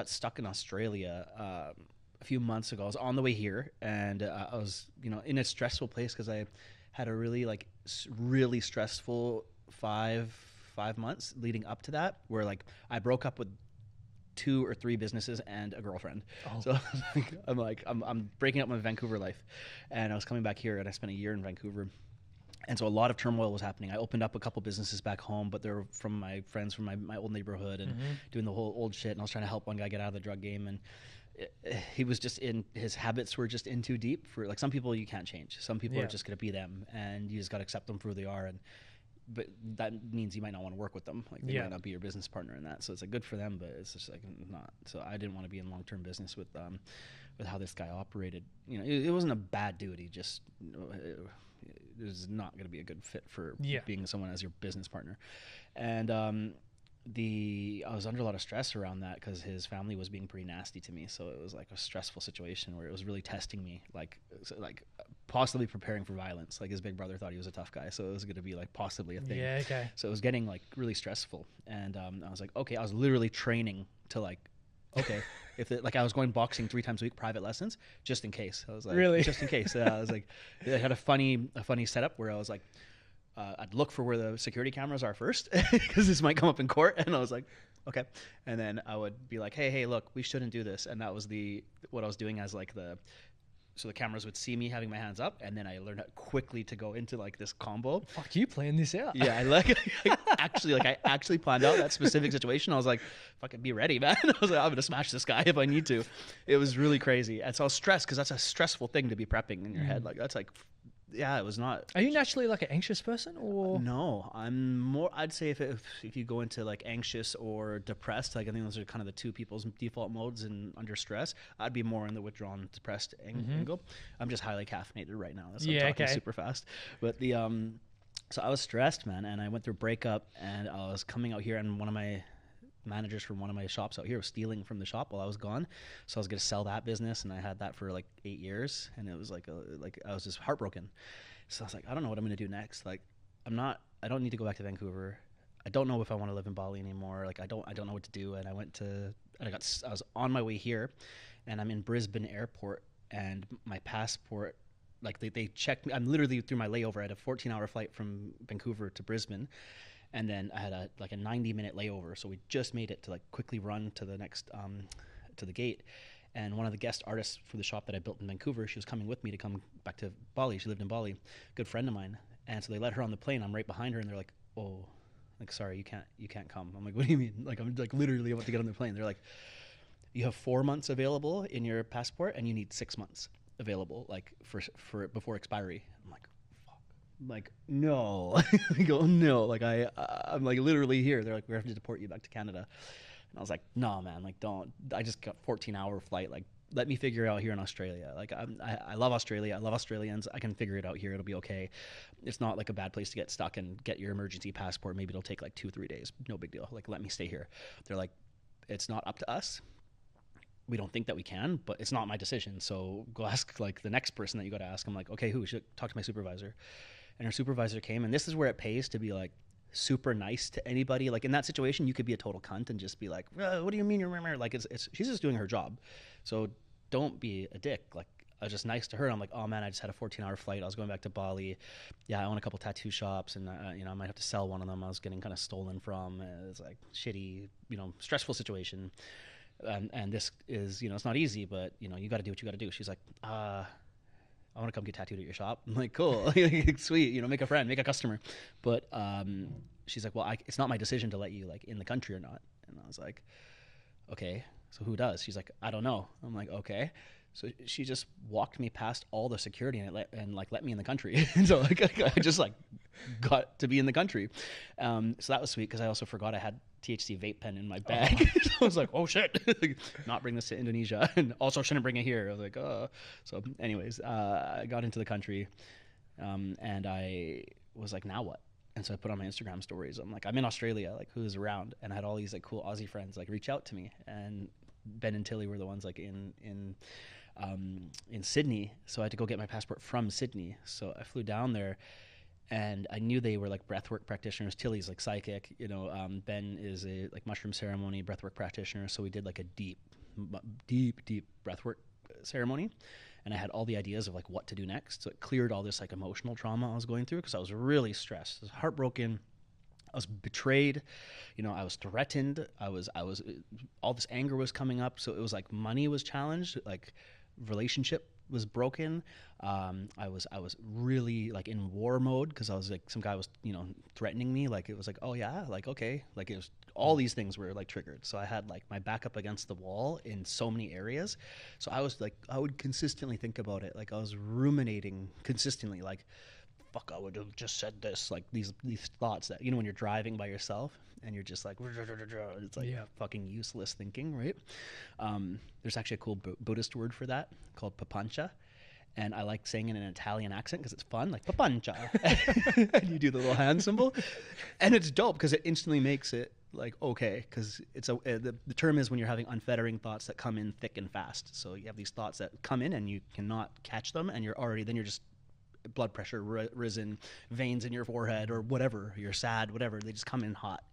got stuck in Australia a few months ago. I was on the way here, and I was, in a stressful place because I had a really really stressful five months leading up to that, where like I broke up with 2 or 3 businesses and a girlfriend. Oh. So I'm breaking up my Vancouver life, and I was coming back here, and I spent a year in Vancouver. And so a lot of turmoil was happening. I opened up a couple businesses back home, but they were from my friends from my old neighborhood and doing the whole old shit. And I was trying to help one guy get out of the drug game. And he was just his habits were just in too deep for, like, some people you can't change. Some people are just going to be them, and you just got to accept them for who they are. But that means you might not want to work with them. Like, they might not be your business partner in that. So it's like good for them, but it's just like not. So I didn't want to be in long-term business with how this guy operated. It wasn't a bad dude. He just, it was not going to be a good fit for being someone as your business partner. And I was under a lot of stress around that because his family was being pretty nasty to me. So it was like a stressful situation where it was really testing me, like possibly preparing for violence. Like, his big brother thought he was a tough guy, so it was going to be like possibly a thing. Yeah, okay. So it was getting like really stressful, and I was like, okay, I was literally training to like, okay, I was going boxing 3 times a week, private lessons, just in case. I was like, really, just in case. I was like, I had a funny setup where I was like, I'd look for where the security cameras are first because this might come up in court, and I was like, okay, and then I would be like, hey, look, we shouldn't do this, and that was what I was doing as like so the cameras would see me having my hands up, and then I learned how quickly to go into like this combo. Fuck, you planned this out. Yeah, I actually planned out that specific situation. I was like, fucking be ready, man. I was like, I'm gonna smash this guy if I need to. It was really crazy, and so I was stressed because that's a stressful thing to be prepping in your head. Like, that's like, yeah, it was not. Are you naturally like an anxious person, or? No, I'm more. I'd say if you go into like anxious or depressed, like I think those are kind of the 2 people's default modes and under stress. I'd be more in the withdrawn, depressed angle. I'm just highly caffeinated right now. So I'm talking super fast. But so I was stressed, man, and I went through a breakup, and I was coming out here, and one of my managers from one of my shops out here was stealing from the shop while I was gone. So I was going to sell that business, and I had that for like 8 years, and it was like I was just heartbroken. So I was like, I don't know what I'm going to do next. Like, I don't need to go back to Vancouver. I don't know if I want to live in Bali anymore. Like, I don't know what to do. And I was on my way here, and I'm in Brisbane airport, and my passport, like they checked me. I'm literally through my layover. I had a 14-hour flight from Vancouver to Brisbane. And then I had a 90-minute layover, so we just made it to like quickly run to the next to the gate. And one of the guest artists for the shop that I built in Vancouver, she was coming with me to come back to Bali. She lived in Bali, good friend of mine. And so they let her on the plane. I'm right behind her, and they're like, "Oh, like, sorry, you can't come." I'm like, "What do you mean?" Like, I'm like literally about to get on the plane. They're like, "You have 4 months available in your passport, and you need 6 months available, like for before expiry." I'm like, like, no. I go, no, like I'm like literally here. They're like, we have to deport you back to Canada. And I was like, no, man, like, don't. I just got 14-hour flight. Like, let me figure it out here in Australia. Like, I love Australia. I love Australians. I can figure it out here. It'll be okay. It's not like a bad place to get stuck and get your emergency passport. Maybe it'll take like 2-3 days. No big deal. Like, let me stay here. They're like, it's not up to us. We don't think that we can, but it's not my decision. So go ask like the next person that you got to ask. I'm like, okay, who? Should talk to my supervisor. And her supervisor came, and this is where it pays to be like super nice to anybody. Like, in that situation, you could be a total cunt and just be like, what do you mean you're like, she's just doing her job. So don't be a dick. Like, I was just nice to her. I'm like, oh man, I just had a 14-hour flight. I was going back to Bali. Yeah, I own a couple tattoo shops, and I might have to sell one of them. I was getting kind of stolen from. It's like shitty, stressful situation. And this is, it's not easy, but you got to do what you got to do. She's like, I want to come get tattooed at your shop. I'm like, cool, sweet, make a friend, make a customer. But she's like, well, it's not my decision to let you like in the country or not. And I was like, okay, so who does? She's like, I don't know. I'm like, okay. So she just walked me past all the security and let me in the country. And so like I just like got to be in the country. So that was sweet because I also forgot I had THC vape pen in my bag. So I was like, oh shit, not bring this to Indonesia, and also shouldn't bring it here. I was like, oh. So anyways, I got into the country, and I was like, now what? And so I put on my Instagram stories. I'm like, I'm in Australia, like who's around? And I had all these like cool Aussie friends like reach out to me, and Ben and Tilly were the ones like in Sydney. So I had to go get my passport from Sydney. So I flew down there, and I knew they were like breathwork practitioners. Tilly's like psychic, Ben is a like mushroom ceremony breathwork practitioner. So we did like a deep breathwork ceremony, and I had all the ideas of like what to do next. So it cleared all this like emotional trauma I was going through, because I was really stressed. I was heartbroken. I was betrayed. I was threatened. I was all this anger was coming up. So it was like money was challenged, like relationship was broken. I was really like in war mode, because I was like, some guy was threatening me. Like it was like, oh yeah, like okay, like it was all these things were like triggered. So I had like my back up against the wall in so many areas. So I was like, I would consistently think about it. Like I was ruminating consistently, like, fuck, I would have just said this, like these thoughts that when you're driving by yourself and you're just like, it's like fucking useless thinking, right? There's actually a cool Buddhist word for that called papancha, and I like saying it in an Italian accent because it's fun, like papancha. And you do the little hand symbol, and it's dope because it instantly makes it like okay, because it's the term is when you're having unfettering thoughts that come in thick and fast. So you have these thoughts that come in and you cannot catch them, and you're just blood pressure risen, veins in your forehead, or whatever, you're sad, whatever, they just come in hot,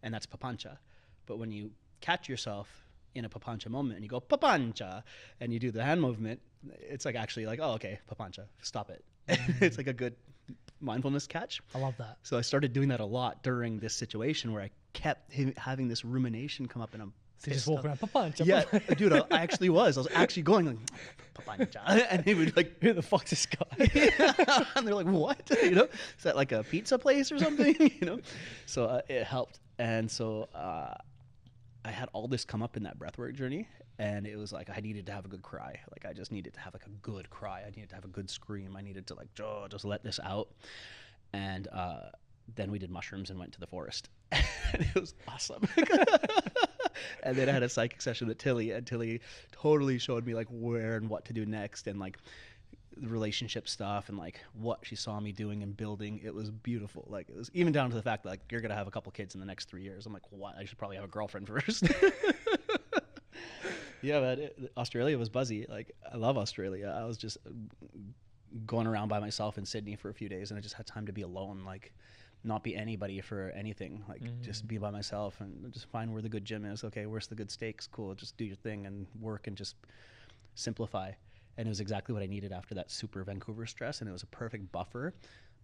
and that's papancha. But when you catch yourself in a papancha moment and you go papancha and you do the hand movement, it's like actually like, oh okay, papancha, stop it. It's like a good mindfulness catch. I love that. So I started doing that a lot during this situation where I kept having this rumination come up, and I'm so just walk around, papancha. Yeah, dude, I was actually going like, papancha. And they would like, who the fuck's this guy? And they're like, what? Is that like a pizza place or something? So it helped. And so I had all this come up in that breathwork journey, and it was like I needed to have a good cry. Like I just needed to have like a good cry. I needed to have a good scream. I needed to like just let this out. And then we did mushrooms and went to the forest. And it was awesome. And then I had a psychic session with Tilly, and Tilly totally showed me like where and what to do next, and like the relationship stuff, and like what she saw me doing and building. It was beautiful. Like it was even down to the fact that like you're gonna have a couple kids in the next 3 years. I'm like, what? I should probably have a girlfriend first. Yeah, but Australia was buzzy. Like I love Australia. I was just going around by myself in Sydney for a few days, and I just had time to be alone. Like not be anybody for anything, like just be by myself and just find where the good gym is. Okay, where's the good steaks? Cool, just do your thing and work and just simplify. And it was exactly what I needed after that super Vancouver stress, and it was a perfect buffer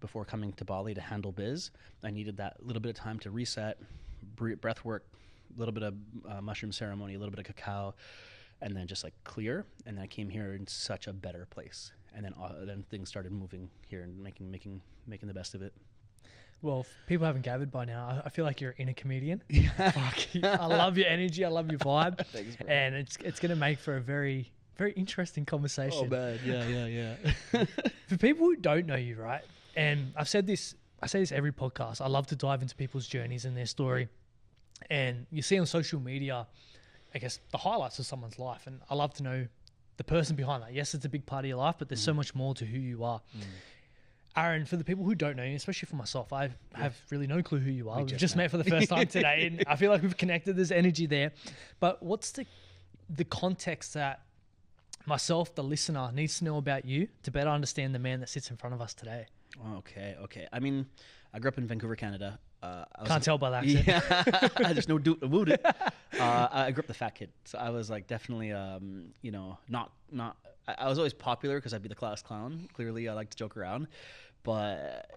before coming to Bali to handle biz. I needed that little bit of time to reset, breath work, a little bit of mushroom ceremony, a little bit of cacao, and then just like clear. And then I came here in such a better place, and then things started moving here and making the best of it. Well, if people haven't gathered by now, I feel like you're an inner comedian. Fuck, I love your energy. I love your vibe. Thanks, bro. And it's going to make for a very, very interesting conversation. Oh, man. Yeah. For people who don't know you, right? And I say this every podcast. I love to dive into people's journeys and their story. And you see on social media, I guess, the highlights of someone's life. And I love to know the person behind that. Yes, it's a big part of your life, but there's so much more to who you are. Aren, for the people who don't know you, especially for myself, I have really no clue who you are. We've just met for the first time today, and I feel like we've connected. There's energy there. But what's the context that myself, the listener, needs to know about you to better understand the man that sits in front of us today? Okay. I mean, I grew up in Vancouver, Canada. Can't tell by the accent. Yeah, there's no doubt about it. I grew up the fat kid, so I was like definitely, not. I was always popular because I'd be the class clown. Clearly, I like to joke around, but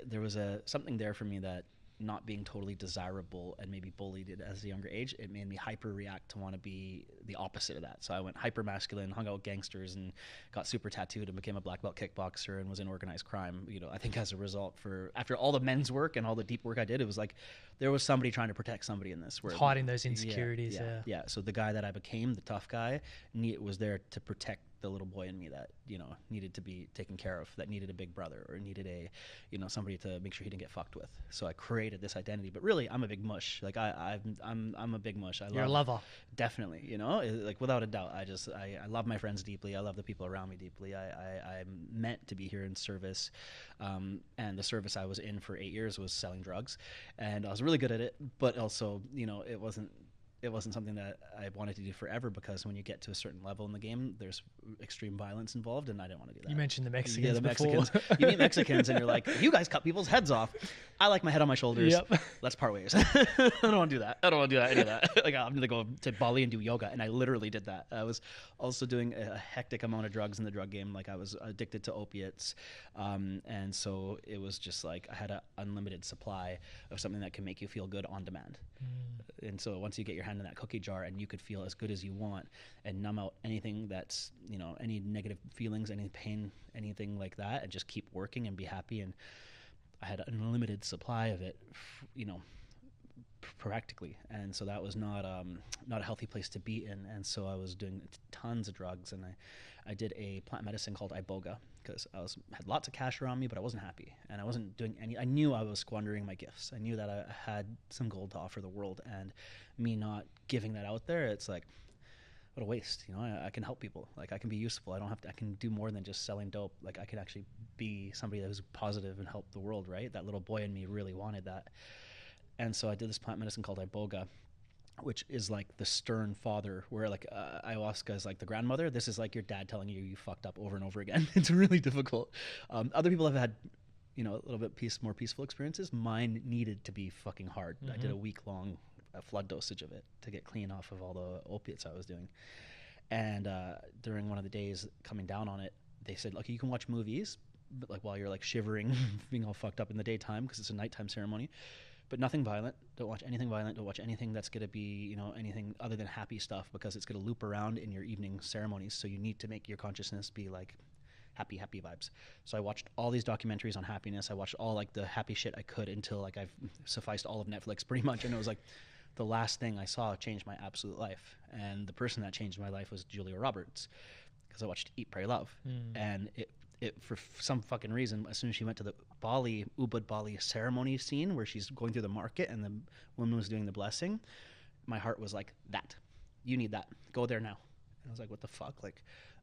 there was something there for me that not being totally desirable and maybe bullied as a younger age, it made me hyper react to want to be the opposite of that. So I went hyper masculine, hung out with gangsters, and got super tattooed and became a black belt kickboxer and was in organized crime. I think as a result, after all the men's work and all the deep work I did, it was like there was somebody trying to protect somebody in this. Hiding those insecurities. Yeah. So the guy that I became, the tough guy, was there to protect the little boy in me that needed to be taken care of, that needed a big brother or needed somebody to make sure he didn't get fucked with. So I created this identity, but really I'm a big mush. Like I'm a big mush. You're a lover, definitely. Like without a doubt. I love my friends deeply. I love the people around me deeply. I'm meant to be here in service, and the service I was in for 8 years was selling drugs, and I was really good at it. But also, it wasn't it wasn't something that I wanted to do forever, because when you get to a certain level in the game, there's extreme violence involved, and I didn't want to do that. You mentioned the Mexicans Yeah, the before. Mexicans. You meet Mexicans, and you're like, you guys cut people's heads off. I like my head on my shoulders. Yep. Let's part ways. I don't want to do that. I don't want to do that, any of that. Like, I'm going to go to Bali and do yoga, and I literally did that. I was also doing a hectic amount of drugs in the drug game. Like, I was addicted to opiates, and so it was just like I had an unlimited supply of something that can make you feel good on demand. And so once you get your hand in that cookie jar and you could feel as good as you want and numb out anything that's, you know, any negative feelings, any pain, anything like that, and just keep working and be happy. And I had an unlimited supply of it, you know, practically. And so that was not a healthy place to be in. And so I was doing tons of drugs, and I did a plant medicine called iboga, because had lots of cash around me, but I wasn't happy, and I wasn't doing I knew I was squandering my gifts. I knew that I had some gold to offer the world, and me not giving that out there, it's like, what a waste. You know, I can help people. Like, I can be useful. I can do more than just selling dope. Like, I can actually be somebody that was positive and help the world, right? That little boy in me really wanted that. And so I did this plant medicine called iboga, which is like the stern father, where like ayahuasca is like the grandmother. This is like your dad telling you fucked up over and over again. It's really difficult. Other people have had, you know, a little bit more peaceful experiences. Mine needed to be fucking hard. I did a week-long flood dosage of it to get clean off of all the opiates I was doing. And during one of the days coming down on it, they said, okay, you can watch movies, but like while you're like shivering, being all fucked up in the daytime, because it's a nighttime ceremony. But nothing violent. Don't watch anything violent. Don't watch anything that's going to be, you know, anything other than happy stuff, because it's going to loop around in your evening ceremonies. So you need to make your consciousness be like happy vibes. So I watched all these documentaries on happiness. I watched all like the happy shit I could until like I've sufficed all of Netflix pretty much. And it was like the last thing I saw changed my absolute life. And the person that changed my life was Julia Roberts, because I watched Eat, Pray, Love. And it for some fucking reason, as soon as she went to the Ubud Bali ceremony scene where she's going through the market and the woman was doing the blessing, my heart was like, that. You need that. Go there now. And I was like, what the fuck? Like,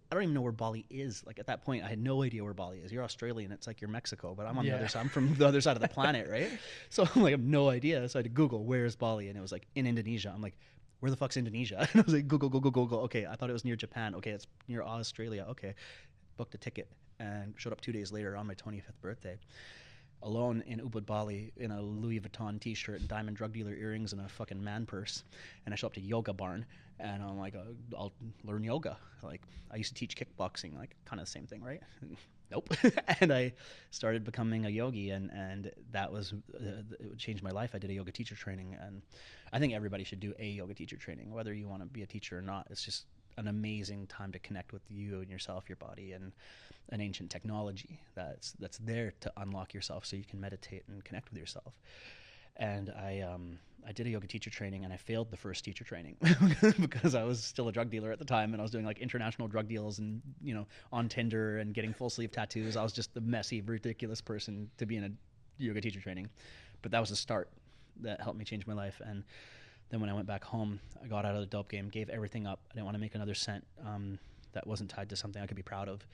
I don't even know where Bali is. Like, at that point, I had no idea where Bali is. You're Australian. It's like you're Mexico, but I'm on the other side. I'm from the other side of the planet, right? So I'm like, I have no idea. So I had to Google, where's Bali? And it was like, in Indonesia. I'm like, where the fuck's Indonesia? And I was like, Google. Okay, I thought it was near Japan. Okay, it's near Australia. Okay. Booked a ticket and showed up 2 days later on my 25th birthday, alone in Ubud Bali in a Louis Vuitton t-shirt and diamond drug dealer earrings and a fucking man purse. And I show up to Yoga Barn, and I'm like, I'll learn yoga. Like, I used to teach kickboxing, like kind of the same thing, right? Nope. And I started becoming a yogi, and that was it changed my life. I did a yoga teacher training, and I think everybody should do a yoga teacher training, whether you want to be a teacher or not. It's just an amazing time to connect with you and yourself, your body, and an ancient technology that's there to unlock yourself so you can meditate and connect with yourself. And I did a yoga teacher training, and I failed the first teacher training because I was still a drug dealer at the time, and I was doing like international drug deals and, you know, on Tinder and getting full sleeve tattoos. I was just the messy, ridiculous person to be in a yoga teacher training. But that was the start that helped me change my life. And then when I went back home, I got out of the dope game, gave everything up. I didn't want to make another cent that wasn't tied to something I could be proud of.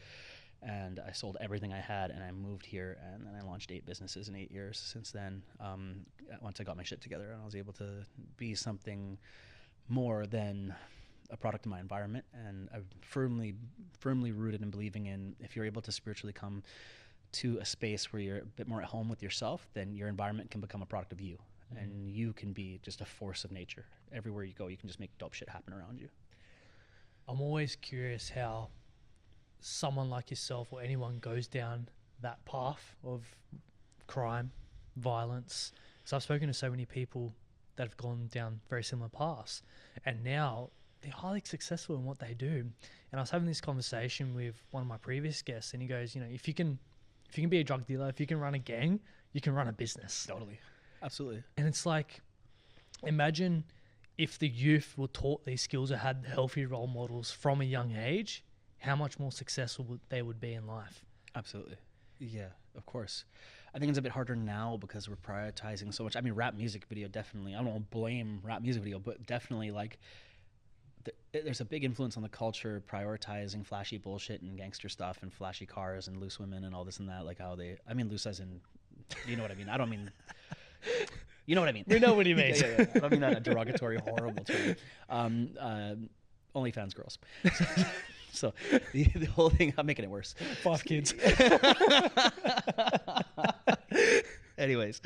And I sold everything I had, and I moved here, and then I launched 8 businesses in 8 years since then. Once I got my shit together, and I was able to be something more than a product of my environment. And I'm firmly rooted in believing in, if you're able to spiritually come to a space where you're a bit more at home with yourself, then your environment can become a product of you. And you can be just a force of nature. Everywhere you go, you can just make dope shit happen around you. I'm always curious how someone like yourself or anyone goes down that path of crime, violence. So I've spoken to so many people that have gone down very similar paths, and now they're highly successful in what they do. And I was having this conversation with one of my previous guests, and he goes, you know, if you can be a drug dealer, if you can run a gang, you can run a business. Totally. Absolutely. And it's like, imagine if the youth were taught these skills or had healthy role models from a young age, how much more successful they would be in life. Absolutely. Yeah, of course. I think it's a bit harder now because we're prioritizing so much. I mean, rap music video, definitely. I don't blame rap music video, but definitely like there's a big influence on the culture prioritizing flashy bullshit and gangster stuff and flashy cars and loose women and all this and that. Like how I mean loose as in, you know what I mean? I don't mean... You know what I mean? We know what he means. Yeah. I don't mean that in a derogatory, horrible term. OnlyFans girls. So the whole thing, I'm making it worse. 5 kids. Anyways,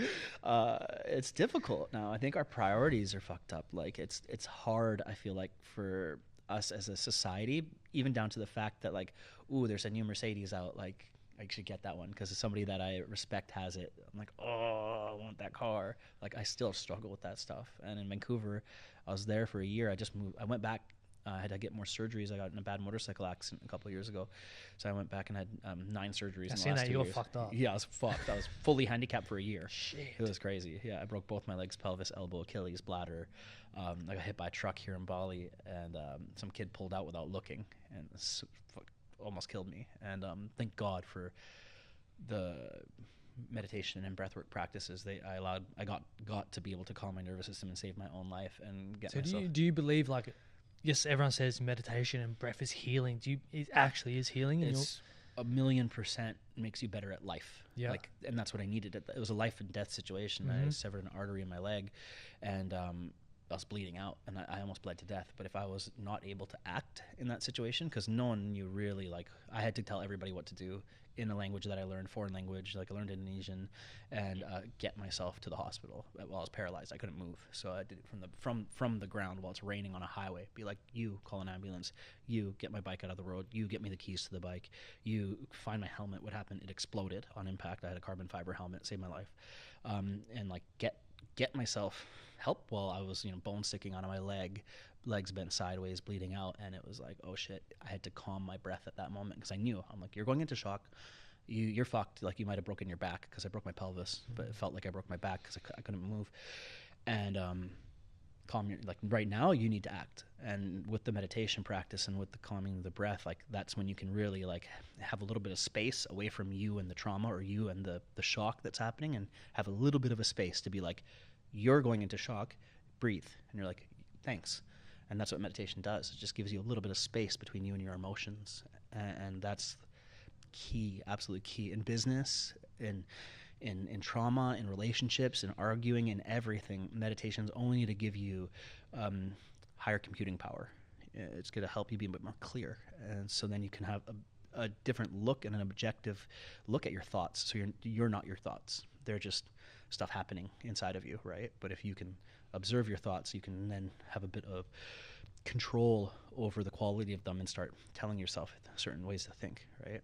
it's difficult now. I think our priorities are fucked up. Like it's hard, I feel like, for us as a society, even down to the fact that like, ooh, there's a new Mercedes out. Like, I should get that one because somebody that I respect has it. I'm like, oh, I want that car. Like, I still struggle with that stuff. And in Vancouver, I was there for a year. I just moved. I went back. I had to get more surgeries. I got in a bad motorcycle accident a couple of years ago. So I went back and had 9 surgeries. I seen that. You were fucked up. Yeah, I was fucked. I was fully handicapped for a year. Shit. It was crazy. Yeah, I broke both my legs, pelvis, elbow, Achilles, bladder. I got hit by a truck here in Bali, and some kid pulled out without looking, and almost killed me. And thank God for the meditation and breathwork practices. I got to be able to calm my nervous system and save my own life and get myself. So do you believe, like, yes, everyone says meditation and breath is healing. It actually is healing? It's 1,000,000% makes you better at life. Yeah. Like, and that's what I needed. It was a life and death situation. Mm-hmm. I severed an artery in my leg, and I was bleeding out, and I almost bled to death. But if I was not able to act in that situation, because no one knew really, like, I had to tell everybody what to do in a language that I learned, foreign language, like I learned Indonesian, and get myself to the hospital while I was paralyzed. I couldn't move, so I did it from the ground while it's raining on a highway. Be like, you call an ambulance, you get my bike out of the road, you get me the keys to the bike, you find my helmet. What happened? It exploded on impact. I had a carbon fiber helmet, saved my life, and like get myself help while I was, bone sticking onto my legs bent sideways, bleeding out. And it was like, oh shit, I had to calm my breath at that moment, because I knew, I'm like, you're going into shock, you're fucked. Like, you might have broken your back, because I broke my pelvis, but it felt like I broke my back because I couldn't move. And calm your, like, right now you need to act. And with the meditation practice and with the calming the breath, like, that's when you can really, like, have a little bit of space away from you and the trauma, or you and the shock that's happening, and have a little bit of a space to be like, you're going into shock, breathe. And you're like, thanks. And that's what meditation does. It just gives you a little bit of space between you and your emotions. And that's key, absolute key in business, in trauma, in relationships, in arguing, in everything. Meditation's only to give you higher computing power. It's going to help you be a bit more clear. And so then you can have a different look and an objective look at your thoughts. So you're not your thoughts. They're just stuff happening inside of you, right? But if you can observe your thoughts, you can then have a bit of control over the quality of them and start telling yourself certain ways to think, right?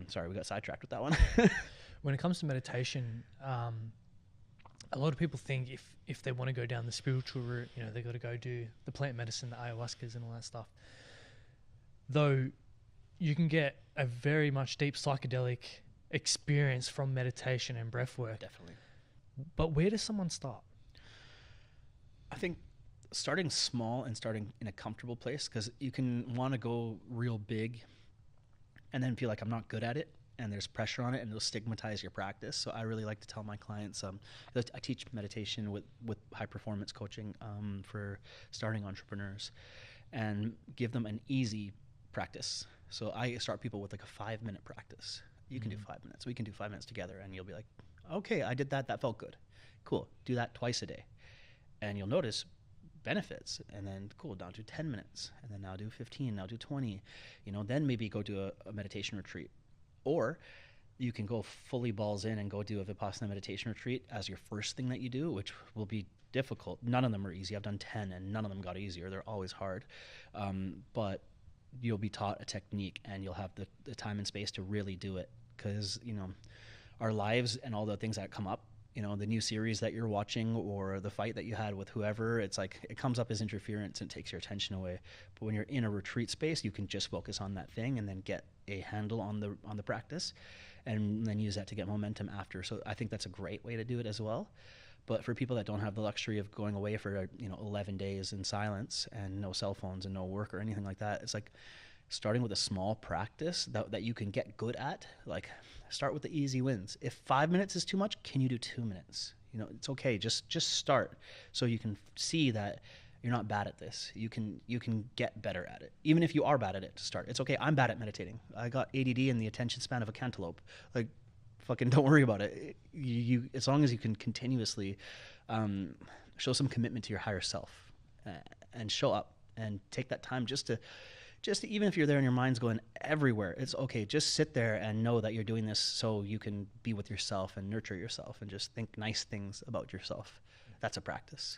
Sorry, we got sidetracked with that one. When it comes to meditation, a lot of people think if they want to go down the spiritual route, they got to go do the plant medicine, the ayahuascas and all that stuff. Though you can get a very much deep psychedelic experience from meditation and breath work. Definitely. But where does someone start? I think starting small and starting in a comfortable place, because you can want to go real big and then feel like I'm not good at it, and there's pressure on it, and it'll stigmatize your practice. So I really like to tell my clients, I teach meditation with high performance coaching for starting entrepreneurs, and give them an easy practice. So I start people with like a 5-minute practice. You can do 5 minutes. We can do 5 minutes together, and you'll be like, okay, I did that. That felt good. Cool. Do that twice a day. And you'll notice benefits. And then, cool, down to 10 minutes. And then now do 15, now do 20. Then maybe go do a meditation retreat. Or you can go fully balls in and go do a Vipassana meditation retreat as your first thing that you do, which will be difficult. None of them are easy. I've done 10, and none of them got easier. They're always hard. But you'll be taught a technique, and you'll have the time and space to really do it. Because, our lives and all the things that come up, the new series that you're watching, or the fight that you had with whoever, it's like it comes up as interference and takes your attention away. But when you're in a retreat space, you can just focus on that thing and then get a handle on the practice, and then use that to get momentum after. So I think that's a great way to do it as well. But for people that don't have the luxury of going away for 11 days in silence and no cell phones and no work or anything like that, it's like starting with a small practice that you can get good at. Like, start with the easy wins. If 5 minutes is too much, can you do 2 minutes? It's okay. Just start, so you can see that you're not bad at this. You can get better at it. Even if you are bad at it to start, it's okay. I'm bad at meditating. I got ADD and the attention span of a cantaloupe. Like, fucking don't worry about it. You as long as you can continuously show some commitment to your higher self and show up and take that time just to even if you're there and your mind's going everywhere, it's okay. Just sit there and know that you're doing this so you can be with yourself and nurture yourself and just think nice things about yourself. That's a practice.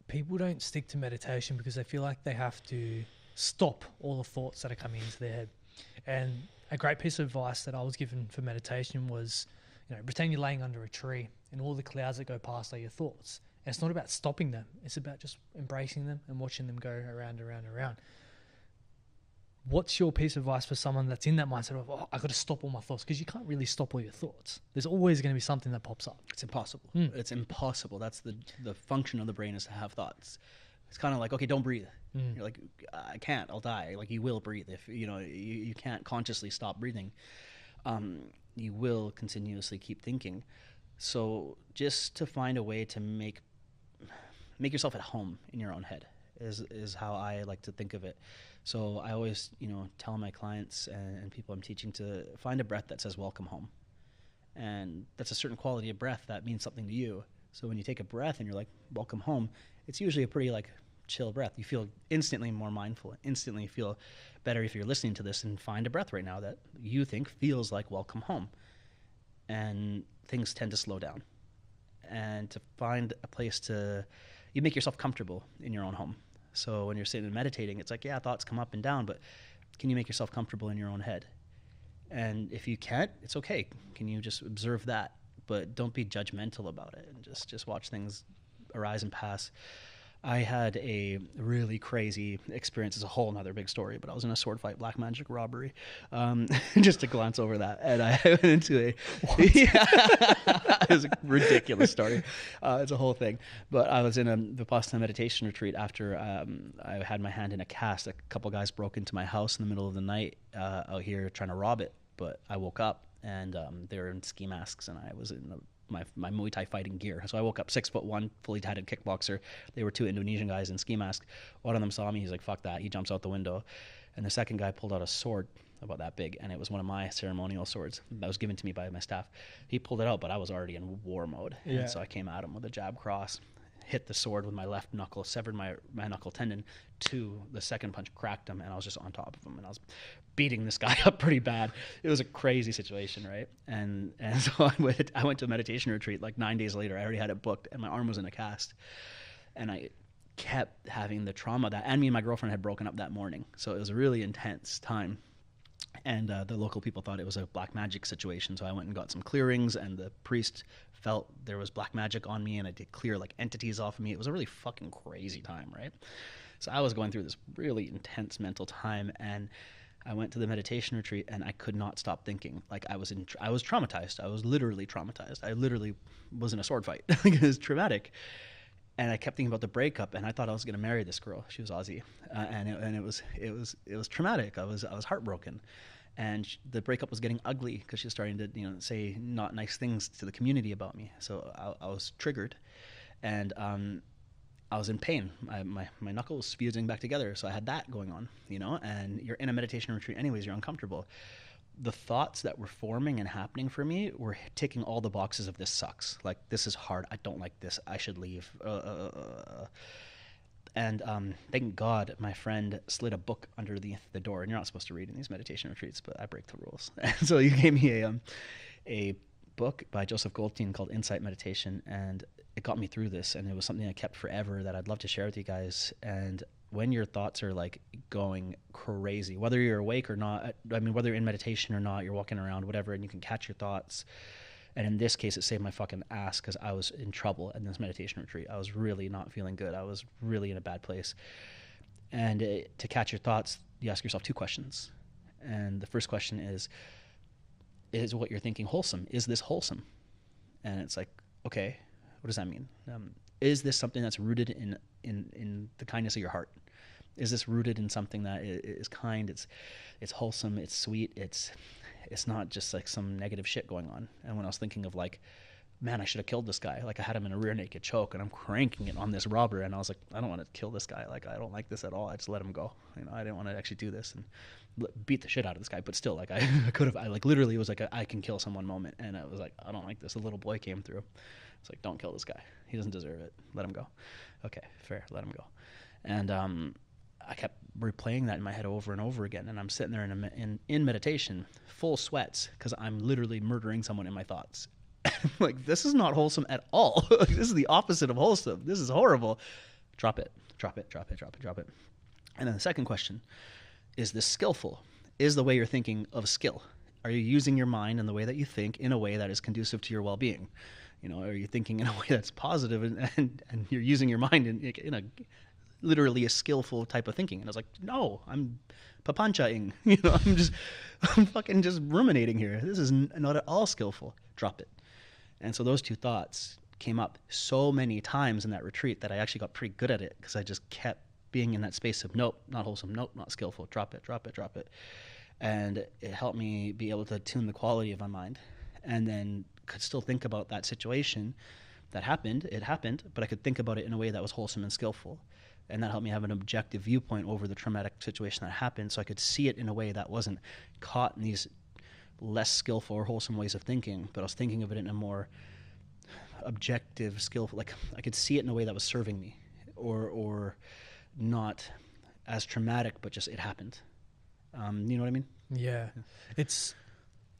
People don't stick to meditation because they feel like they have to stop all the thoughts that are coming into their head. And a great piece of advice that I was given for meditation was, pretend you're laying under a tree and all the clouds that go past are your thoughts. And it's not about stopping them. It's about just embracing them and watching them go around, around, around. What's your piece of advice for someone that's in that mindset of, I got to stop all my thoughts? Because you can't really stop all your thoughts. There's always going to be something that pops up. It's impossible. It's impossible. That's the function of the brain, is to have thoughts. It's kind of like, okay, don't breathe. You're like, I can't, I'll die. Like, you will breathe. If you can't consciously stop breathing, you will continuously keep thinking. So just to find a way to make yourself at home in your own head is how I like to think of it. So I always, tell my clients and people I'm teaching to find a breath that says welcome home. And that's a certain quality of breath that means something to you. So when you take a breath and you're like, welcome home, it's usually a pretty chill breath. You feel instantly more mindful, instantly feel better if you're listening to this, and find a breath right now that you think feels like welcome home. And things tend to slow down. And to find a place you make yourself comfortable in your own home. So when you're sitting and meditating, it's like, yeah, thoughts come up and down, but can you make yourself comfortable in your own head? And if you can't, it's okay. Can you just observe that? But don't be judgmental about it, and just watch things arise and pass. I had a really crazy experience. It's a whole nother big story, but I was in a sword fight, black magic robbery. Just to glance over that. And I went into it was a ridiculous story. It's a whole thing. But I was in a Vipassana meditation retreat after I had my hand in a cast. A couple guys broke into my house in the middle of the night out here trying to rob it. But I woke up and they were in ski masks, and I was in my Muay Thai fighting gear. So I woke up 6'1", fully tatted kickboxer. They were two Indonesian guys in ski masks. One of them saw me. He's like, fuck that. He jumps out the window. And the second guy pulled out a sword about that big, and it was one of my ceremonial swords that was given to me by my staff. He pulled it out, but I was already in war mode. Yeah. And so I came at him with a jab cross, hit the sword with my left knuckle, severed my knuckle tendon. The second punch cracked him, and I was just on top of him, and I was beating this guy up pretty bad. It was a crazy situation, right? And so I went to a meditation retreat 9 days later. I already had it booked, and my arm was in a cast, and I kept having the trauma and me and my girlfriend had broken up that morning, so it was a really intense time. And the local people thought it was a black magic situation, so I went and got some clearings, and the priest felt there was black magic on me, and I did clear entities off of me. It was a really fucking crazy time, right? So I was going through this really intense mental time, and I went to the meditation retreat, and I could not stop thinking. I was traumatized. I was literally traumatized. I literally was in a sword fight. It was traumatic. And I kept thinking about the breakup, and I thought I was going to marry this girl. She was Aussie, and it was traumatic. I was heartbroken, and the breakup was getting ugly because she was starting to say not nice things to the community about me. So I was triggered, and I was in pain. My knuckle was fusing back together, so I had that going on. And you're in a meditation retreat anyways. You're uncomfortable. The thoughts that were forming and happening for me were ticking all the boxes of this sucks. This is hard. I don't like this. I should leave. And thank God my friend slid a book under the door. And you're not supposed to read in these meditation retreats, but I break the rules. And so he gave me a book by Joseph Goldstein called Insight Meditation. And it got me through this. And it was something I kept forever that I'd love to share with you guys. And when your thoughts are going crazy, whether you're awake or not, whether you're in meditation or not, you're walking around, whatever, and you can catch your thoughts. And in this case, it saved my fucking ass because I was in trouble in this meditation retreat. I was really not feeling good. I was really in a bad place. And to catch your thoughts, you ask yourself two questions. And the first question is what you're thinking wholesome? Is this wholesome? And it's okay, what does that mean? Is this something that's rooted in the kindness of your heart? Is this rooted in something that is kind? It's wholesome. It's sweet. It's not just some negative shit going on. And when I was thinking of man, I should have killed this guy. Like I had him in a rear naked choke and I'm cranking it on this robber. And I was like, I don't want to kill this guy. Like, I don't like this at all. I just let him go. You know, I didn't want to actually do this and beat the shit out of this guy. But still, like I could have, I like literally it was like I can kill someone moment. And I was like, I don't like this. A little boy came through. It's like, don't kill this guy. He doesn't deserve it. Let him go. Okay, fair. Let him go. And I kept replaying that in my head over and over again. And I'm sitting there in meditation, full sweats, because I'm literally murdering someone in my thoughts. Like, this is not wholesome at all. This is the opposite of wholesome. This is horrible. Drop it, drop it, drop it, drop it, drop it. And then the second question, is this skillful? Is the way you're thinking of skill? Are you using your mind in the way that you think in a way that is conducive to your well-being? You know, are you thinking in a way that's positive and you're using your mind in a literally a skillful type of thinking? And I was like, no, I'm papanchaing. You know, I'm fucking just ruminating here. This is not at all skillful. Drop it. And so those two thoughts came up so many times in that retreat that I actually got pretty good at it, because I just kept being in that space of nope, not wholesome, nope, not skillful, drop it, drop it, drop it. And it helped me be able to tune the quality of my mind, and then could still think about that situation that happened. It happened, but I could think about it in a way that was wholesome and skillful. And that helped me have an objective viewpoint over the traumatic situation that happened, so I could see it in a way that wasn't caught in these less skillful or wholesome ways of thinking, but I was thinking of it in a more objective, skillful, like I could see it in a way that was serving me, or not as traumatic, but just it happened. You know what I mean? Yeah. It's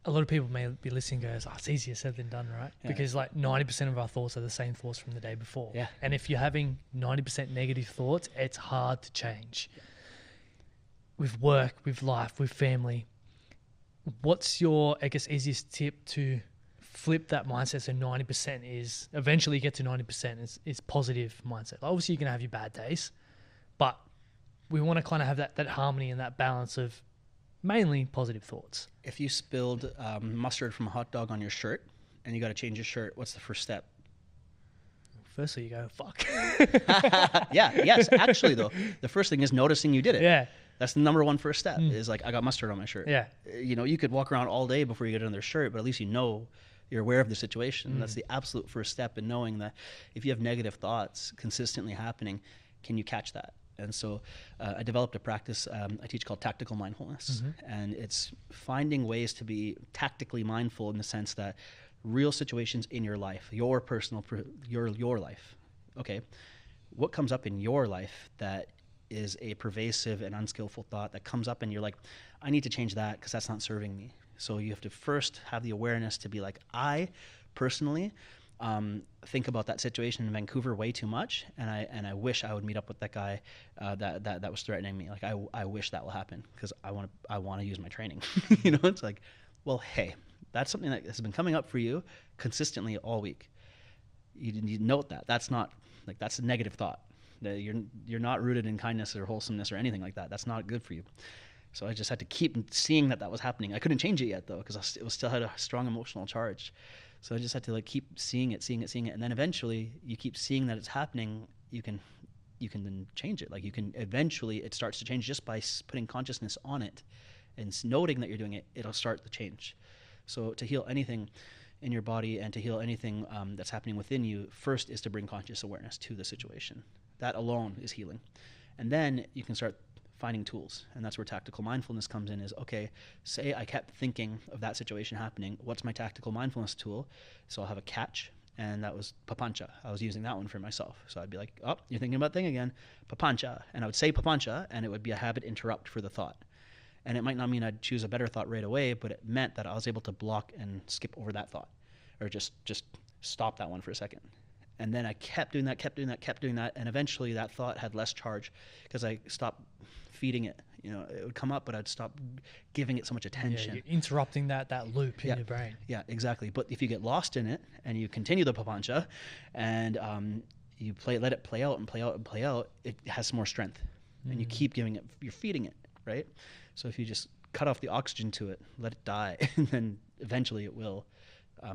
a lot of people may be listening and goes, oh, it's easier said than done, right? Yeah. Because like 90% of our thoughts are the same thoughts from the day before. Yeah. And if you're having 90% negative thoughts, it's hard to change. With work, with life, with family, what's your, I guess, easiest tip to flip that mindset so 90% is, eventually get to 90% is positive mindset? Obviously, you're going to have your bad days, but we want to kind of have that harmony and that balance of mainly positive thoughts. If you spilled mustard from a hot dog on your shirt and you got to change your shirt, what's the first step? Firstly, you go, fuck. Yes, actually, though, the first thing is noticing you did it. Yeah. That's the number one first step, is like, I got mustard on my shirt. Yeah. You know, you could walk around all day before you get another shirt, but at least you know, you're aware of the situation. That's the absolute first step in knowing that if you have negative thoughts consistently happening, can you catch that? And so I developed a practice I teach called tactical mindfulness. And it's finding ways to be tactically mindful in the sense that real situations in your life, your personal, your life. Okay, what comes up in your life that is a pervasive and unskillful thought that comes up and you're like, I need to change that because that's not serving me. So you have to first have the awareness to be like, I personally think about that situation in Vancouver way too much, and I wish I would meet up with that guy that was threatening me. Like I wish that will happen because I want to use my training. You know, it's like, well, hey, that's something that has been coming up for you consistently all week. You note that that's not like, that's a negative thought. That you're not rooted in kindness or wholesomeness or anything like that. That's not good for you. So I just had to keep seeing that was happening. I couldn't change it yet though, because it was still had a strong emotional charge. So I just had to like keep seeing it, and then eventually you keep seeing that it's happening. You can then change it. Like you can eventually, it starts to change just by putting consciousness on it and noting that you're doing it. It'll start the change. So to heal anything in your body and to heal anything that's happening within you, first is to bring conscious awareness to the situation. That alone is healing. And then you can start finding tools. And that's where tactical mindfulness comes in, is, okay, say I kept thinking of that situation happening. What's my tactical mindfulness tool? So I'll have a catch, and that was papancha. I was using that one for myself. So I'd be like, oh, you're thinking about thing again, papancha. And I would say papancha, and it would be a habit interrupt for the thought. And it might not mean I'd choose a better thought right away, but it meant that I was able to block and skip over that thought, or just stop that one for a second. And then I kept doing that, and eventually that thought had less charge because I stopped feeding it. You know, it would come up, but I'd stop giving it so much attention. Yeah, you're interrupting that loop in your brain. Yeah, exactly. But if you get lost in it and you continue the papancha, and you let it play out and play out and play out, it has some more strength, and you keep giving it. You're feeding it, right? So if you just cut off the oxygen to it, let it die, and then eventually it will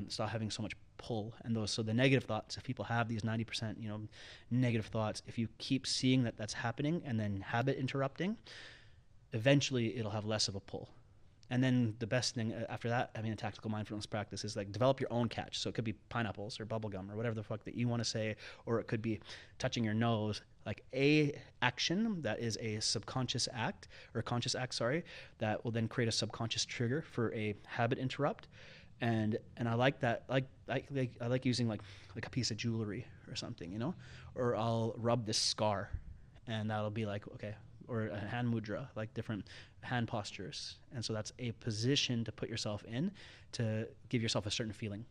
stop having so much pull. And so the negative thoughts, if people have these 90%, negative thoughts, if you keep seeing that that's happening and then habit interrupting, eventually it'll have less of a pull. And then the best thing after that, having a tactical mindfulness practice, is like develop your own catch. So it could be pineapples or bubble gum or whatever the fuck that you want to say, or it could be touching your nose, like a action that is a subconscious act or conscious act, sorry, that will then create a subconscious trigger for a habit interrupt. And I like that. I like using like a piece of jewelry or something, you know, or I'll rub this scar, and that'll be like, okay, or a hand mudra, like different hand postures. And so that's a position to put yourself in to give yourself a certain feeling.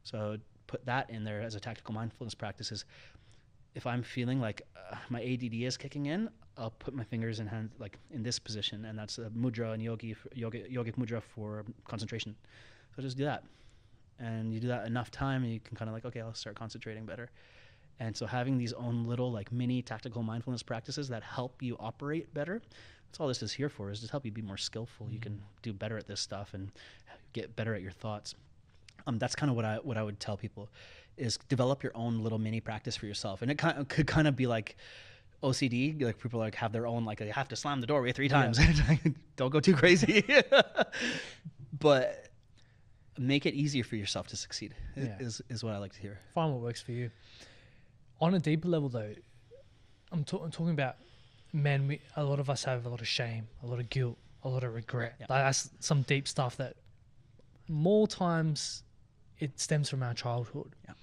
So put that in there as a tactical mindfulness practice. Is if I'm feeling like my ADD is kicking in, I'll put my fingers in hand, like in this position, and that's a mudra and yogic mudra for concentration. So just do that. And you do that enough time, and you can kind of like, okay, I'll start concentrating better. And so having these own little like mini tactical mindfulness practices that help you operate better, that's all this is here for, is to help you be more skillful. You can do better at this stuff and get better at your thoughts. That's kind of what I would tell people, is develop your own little mini practice for yourself. And it could kind of be like OCD, like people like have their own, like they have to slam the doorway 3 times. Yeah. Don't go too crazy. But make it easier for yourself to succeed is what I like to hear. Find what works for you. On a deeper level, though, I'm talking about men. A lot of us have a lot of shame, a lot of guilt, a lot of regret. Yeah. That's some deep stuff that more times it stems from our childhood. Yeah.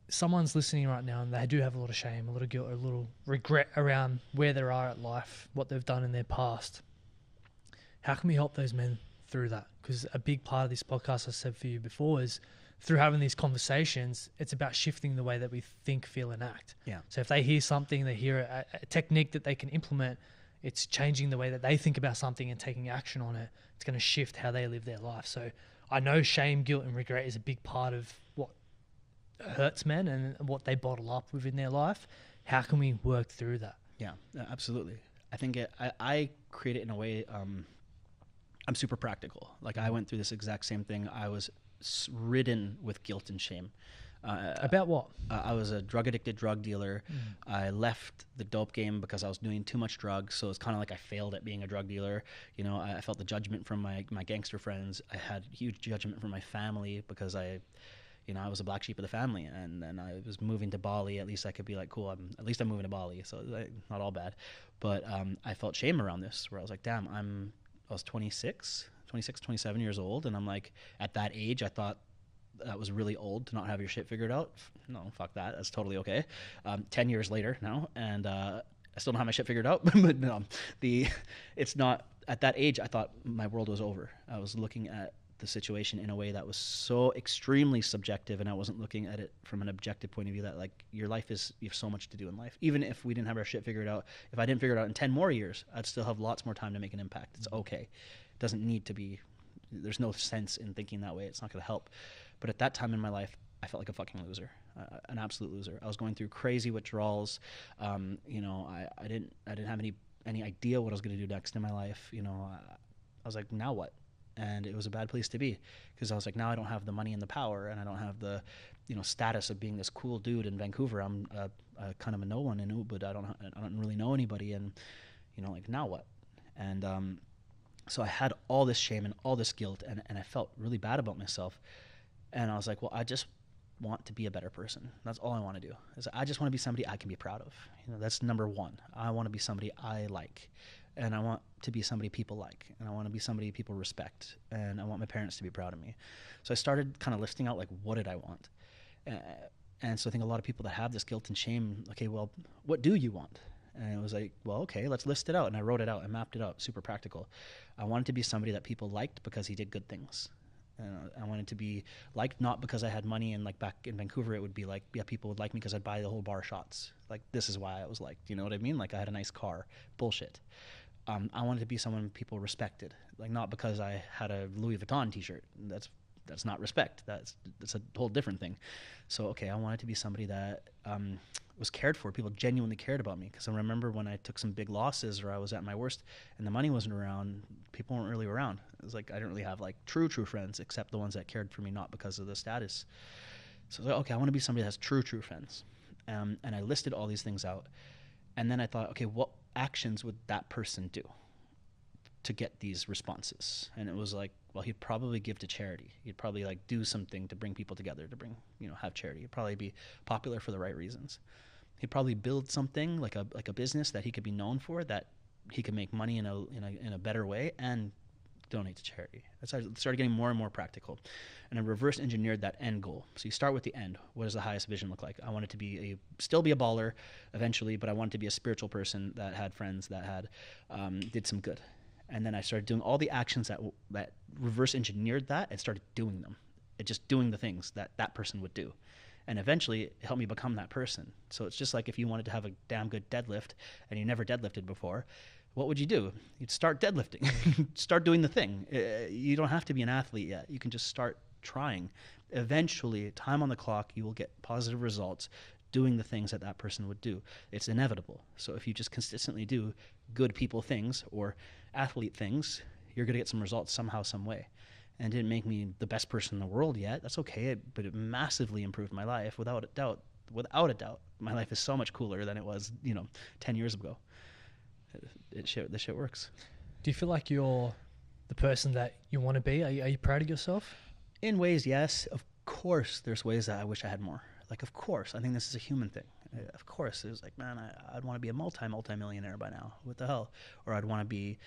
Someone's listening right now and they do have a lot of shame, a lot of guilt, a little regret around where they are at life, what they've done in their past. How can we help those men through that? Because a big part of this podcast, I said for you before, is through having these conversations, it's about shifting the way that we think, feel, and act. Yeah. So if they hear something, they hear a technique that they can implement, it's changing the way that they think about something and taking action on it. It's going to shift how they live their life. So I know shame, guilt, and regret is a big part of what hurts men and what they bottle up within their life. How can we work through that? Yeah, absolutely. I think I create it in a way, I'm super practical. Like I went through this exact same thing. I was ridden with guilt and shame. About what? I was a drug-addicted drug dealer. I left the dope game because I was doing too much drugs, so it's kind of like I failed at being a drug dealer. You know, I felt the judgment from my gangster friends. I had huge judgment from my family because I was a black sheep of the family, and then I was moving to Bali. At least I could be like, cool, at least I'm moving to Bali, so not all bad. But I felt shame around this, where I was like, damn, I was 26, 27 years old, and I'm like, at that age, I thought that was really old to not have your shit figured out. No, fuck that. That's totally okay. 10 years later now, and I still don't have my shit figured out. But no, it's not, at that age, I thought my world was over. I was looking at the situation in a way that was so extremely subjective, and I wasn't looking at it from an objective point of view, that like you have so much to do in life. Even if we didn't have our shit figured out, if I didn't figure it out in 10 more years, I'd still have lots more time to make an impact. It's okay. It doesn't need to be, there's no sense in thinking that way. It's not going to help. But at that time in my life, I felt like a fucking loser, an absolute loser. I was going through crazy withdrawals. I didn't have any idea what I was going to do next in my life. I was like, now what? And it was a bad place to be, because I was like, now I don't have the money and the power, and I don't have the, status of being this cool dude in Vancouver. I'm kind of a no one in Ubud. I don't really know anybody, and like, now what? And so I had all this shame and all this guilt, and I felt really bad about myself. And I was like, well, I just want to be a better person. That's all I want to do. I just want to be somebody I can be proud of. That's number one. I want to be somebody I like. And I want to be somebody people like. And I want to be somebody people respect. And I want my parents to be proud of me. So I started kind of listing out, like, what did I want? And so I think a lot of people that have this guilt and shame, okay, well, what do you want? And it was like, well, okay, let's list it out. And I wrote it out. I mapped it out. Super practical. I wanted to be somebody that people liked because he did good things. I wanted to be liked, not because I had money, and like back in Vancouver, it would be like, yeah, people would like me because I'd buy the whole bar shots. Like, this is why I was liked. You know what I mean? Like, I had a nice car. Bullshit. I wanted to be someone people respected, like, not because I had a Louis Vuitton t-shirt. That's not respect. That's a whole different thing. So, okay, I wanted to be somebody that was cared for. People genuinely cared about me, because I remember when I took some big losses, or I was at my worst and the money wasn't around, people weren't really around. It was like I didn't really have like true friends, except the ones that cared for me, not because of the status. So I was like, okay, I want to be somebody that has true friends. And I listed all these things out. And then I thought, okay, what actions would that person do? to get these responses. And it was like, well, he'd probably give to charity. He'd probably like do something to bring people together, to bring, have charity. He'd probably be popular for the right reasons. He'd probably build something like a business that he could be known for, that he could make money in a better way and donate to charity. I started getting more and more practical, and I reverse engineered that end goal. So you start with the end. What does the highest vision look like? I wanted to still be a baller eventually, but I wanted to be a spiritual person that had friends that had did some good. And then I started doing all the actions that reverse engineered that, and started doing them. Just doing the things that person would do. And eventually it helped me become that person. So it's just like if you wanted to have a damn good deadlift and you never deadlifted before, what would you do? You'd start deadlifting. Start doing the thing. You don't have to be an athlete yet. You can just start trying. Eventually, time on the clock, you will get positive results doing the things that person would do. It's inevitable. So if you just consistently do good people things or athlete things, you're going to get some results somehow, some way. And it didn't make me the best person in the world yet. That's okay, but it massively improved my life without a doubt. Without a doubt, my life is so much cooler than it was, 10 years ago. This shit works. Do you feel like you're the person that you want to be? Are you proud of yourself? In ways, yes. Of course, there's ways that I wish I had more. Like, of course, I think this is a human thing. Of course, it was like, man, I'd want to be a multi-millionaire by now. What the hell? Or I'd want to be,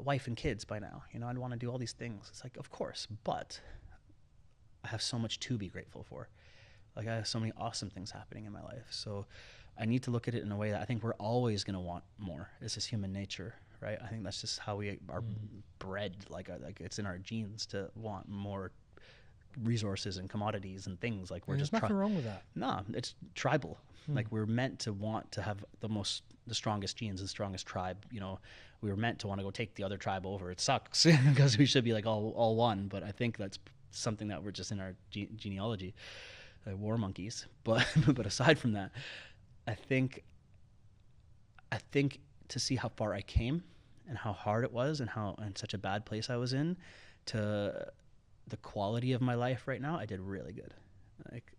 wife and kids by now. I'd want to do all these things. It's like, of course, but I have so much to be grateful for. Like, I have so many awesome things happening in my life. So I need to look at it in a way that I think we're always going to want more. It's just human nature, right? I think that's just how we are bred. Like it's in our genes to want more resources and commodities and things. Like there's nothing wrong with that. No, it's tribal. Like we're meant to want to have the strongest genes, the strongest tribe. We were meant to want to go take the other tribe over. It sucks because we should be like all one. But I think that's something that we're just in our genealogy, war monkeys. But aside from that, I think to see how far I came and how hard it was and such a bad place I was in, to the quality of my life right now, I did really good. Like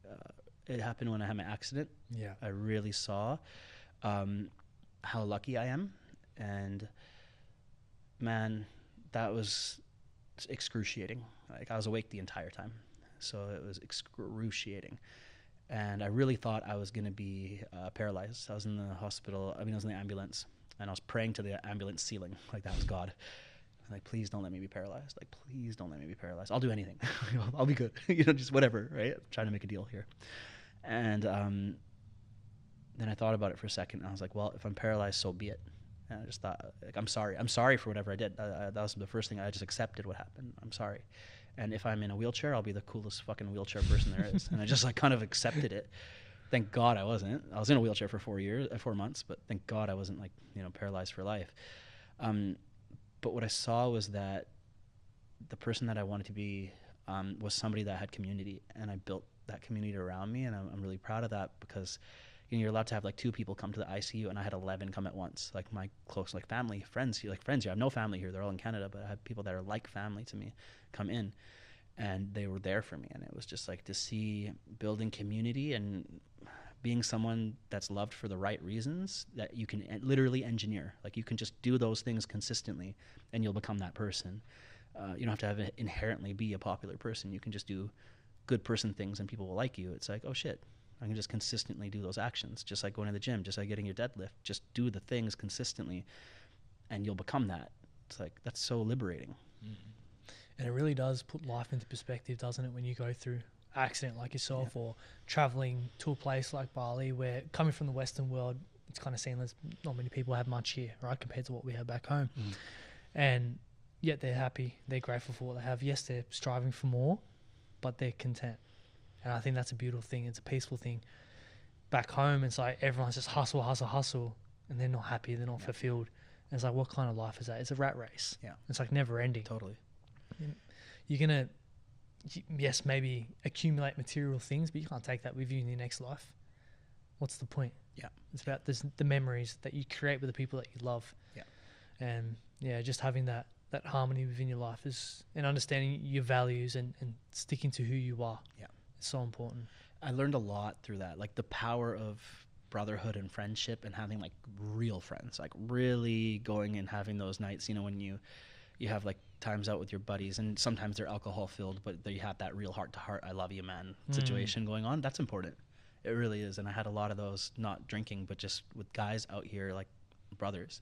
it happened when I had my accident. Yeah, I really saw how lucky I am, and man, that was excruciating. Like I was awake the entire time, so it was excruciating. And I really thought I was going to be paralyzed. I was in the hospital. I was in the ambulance, and I was praying to the ambulance ceiling, like that was God. Like, please don't let me be paralyzed. Like, please don't let me be paralyzed. I'll do anything. I'll be good. Just whatever, right? I'm trying to make a deal here. And then I thought about it for a second, and I was like, well, if I'm paralyzed, so be it. And I just thought, like, I'm sorry. I'm sorry for whatever I did. That was the first thing. I just accepted what happened. I'm sorry. And if I'm in a wheelchair, I'll be the coolest fucking wheelchair person there is. And I just kind of accepted it. Thank God I wasn't. I was in a wheelchair for 4 months, but thank God I wasn't paralyzed for life. But what I saw was that the person that I wanted to be was somebody that had community, and I built that community around me, and I'm really proud of that because you're allowed to have 2 people come to the ICU, and I had 11 come at once, like my close family, friends here. I have no family here; they're all in Canada, but I have people that are like family to me come in, and they were there for me, and it was just to see building community and being someone that's loved for the right reasons that you can literally engineer. Like you can just do those things consistently and you'll become that person. You don't have to inherently be a popular person. You can just do good person things and people will like you. It's like, oh shit, I can just consistently do those actions. Just like going to the gym, just like getting your deadlift, just do the things consistently and you'll become that. It's like, that's so liberating. And it really does put life into perspective, doesn't it? When you go through accident like yourself, or traveling to a place like Bali, where coming from the Western world, it's kind of seen as not many people have much here, right, compared to what we have back home. And yet they're happy, they're grateful for what they have. Yes, they're striving for more, but they're content. And I think that's a beautiful thing. It's a peaceful thing. Back home, it's like everyone's just hustle, and they're not happy, they're not fulfilled. And it's like, what kind of life is that? It's a rat race. Yeah, it's like never ending. Totally. You're gonna, yes, maybe accumulate material things, but you can't take that with you in your next life. What's the point? Yeah. It's about the memories that you create with the people that you love. Yeah. And just having that harmony within your life and understanding your values and sticking to who you are. Yeah. It's so important. I learned a lot through that, like the power of brotherhood and friendship and having like real friends, like really going and having those nights, you know, when you have like times out with your buddies, and sometimes they're alcohol filled, but you have that real heart to heart, I love you, man situation going on. That's important. It really is. And I had a lot of those, not drinking, but just with guys out here, like brothers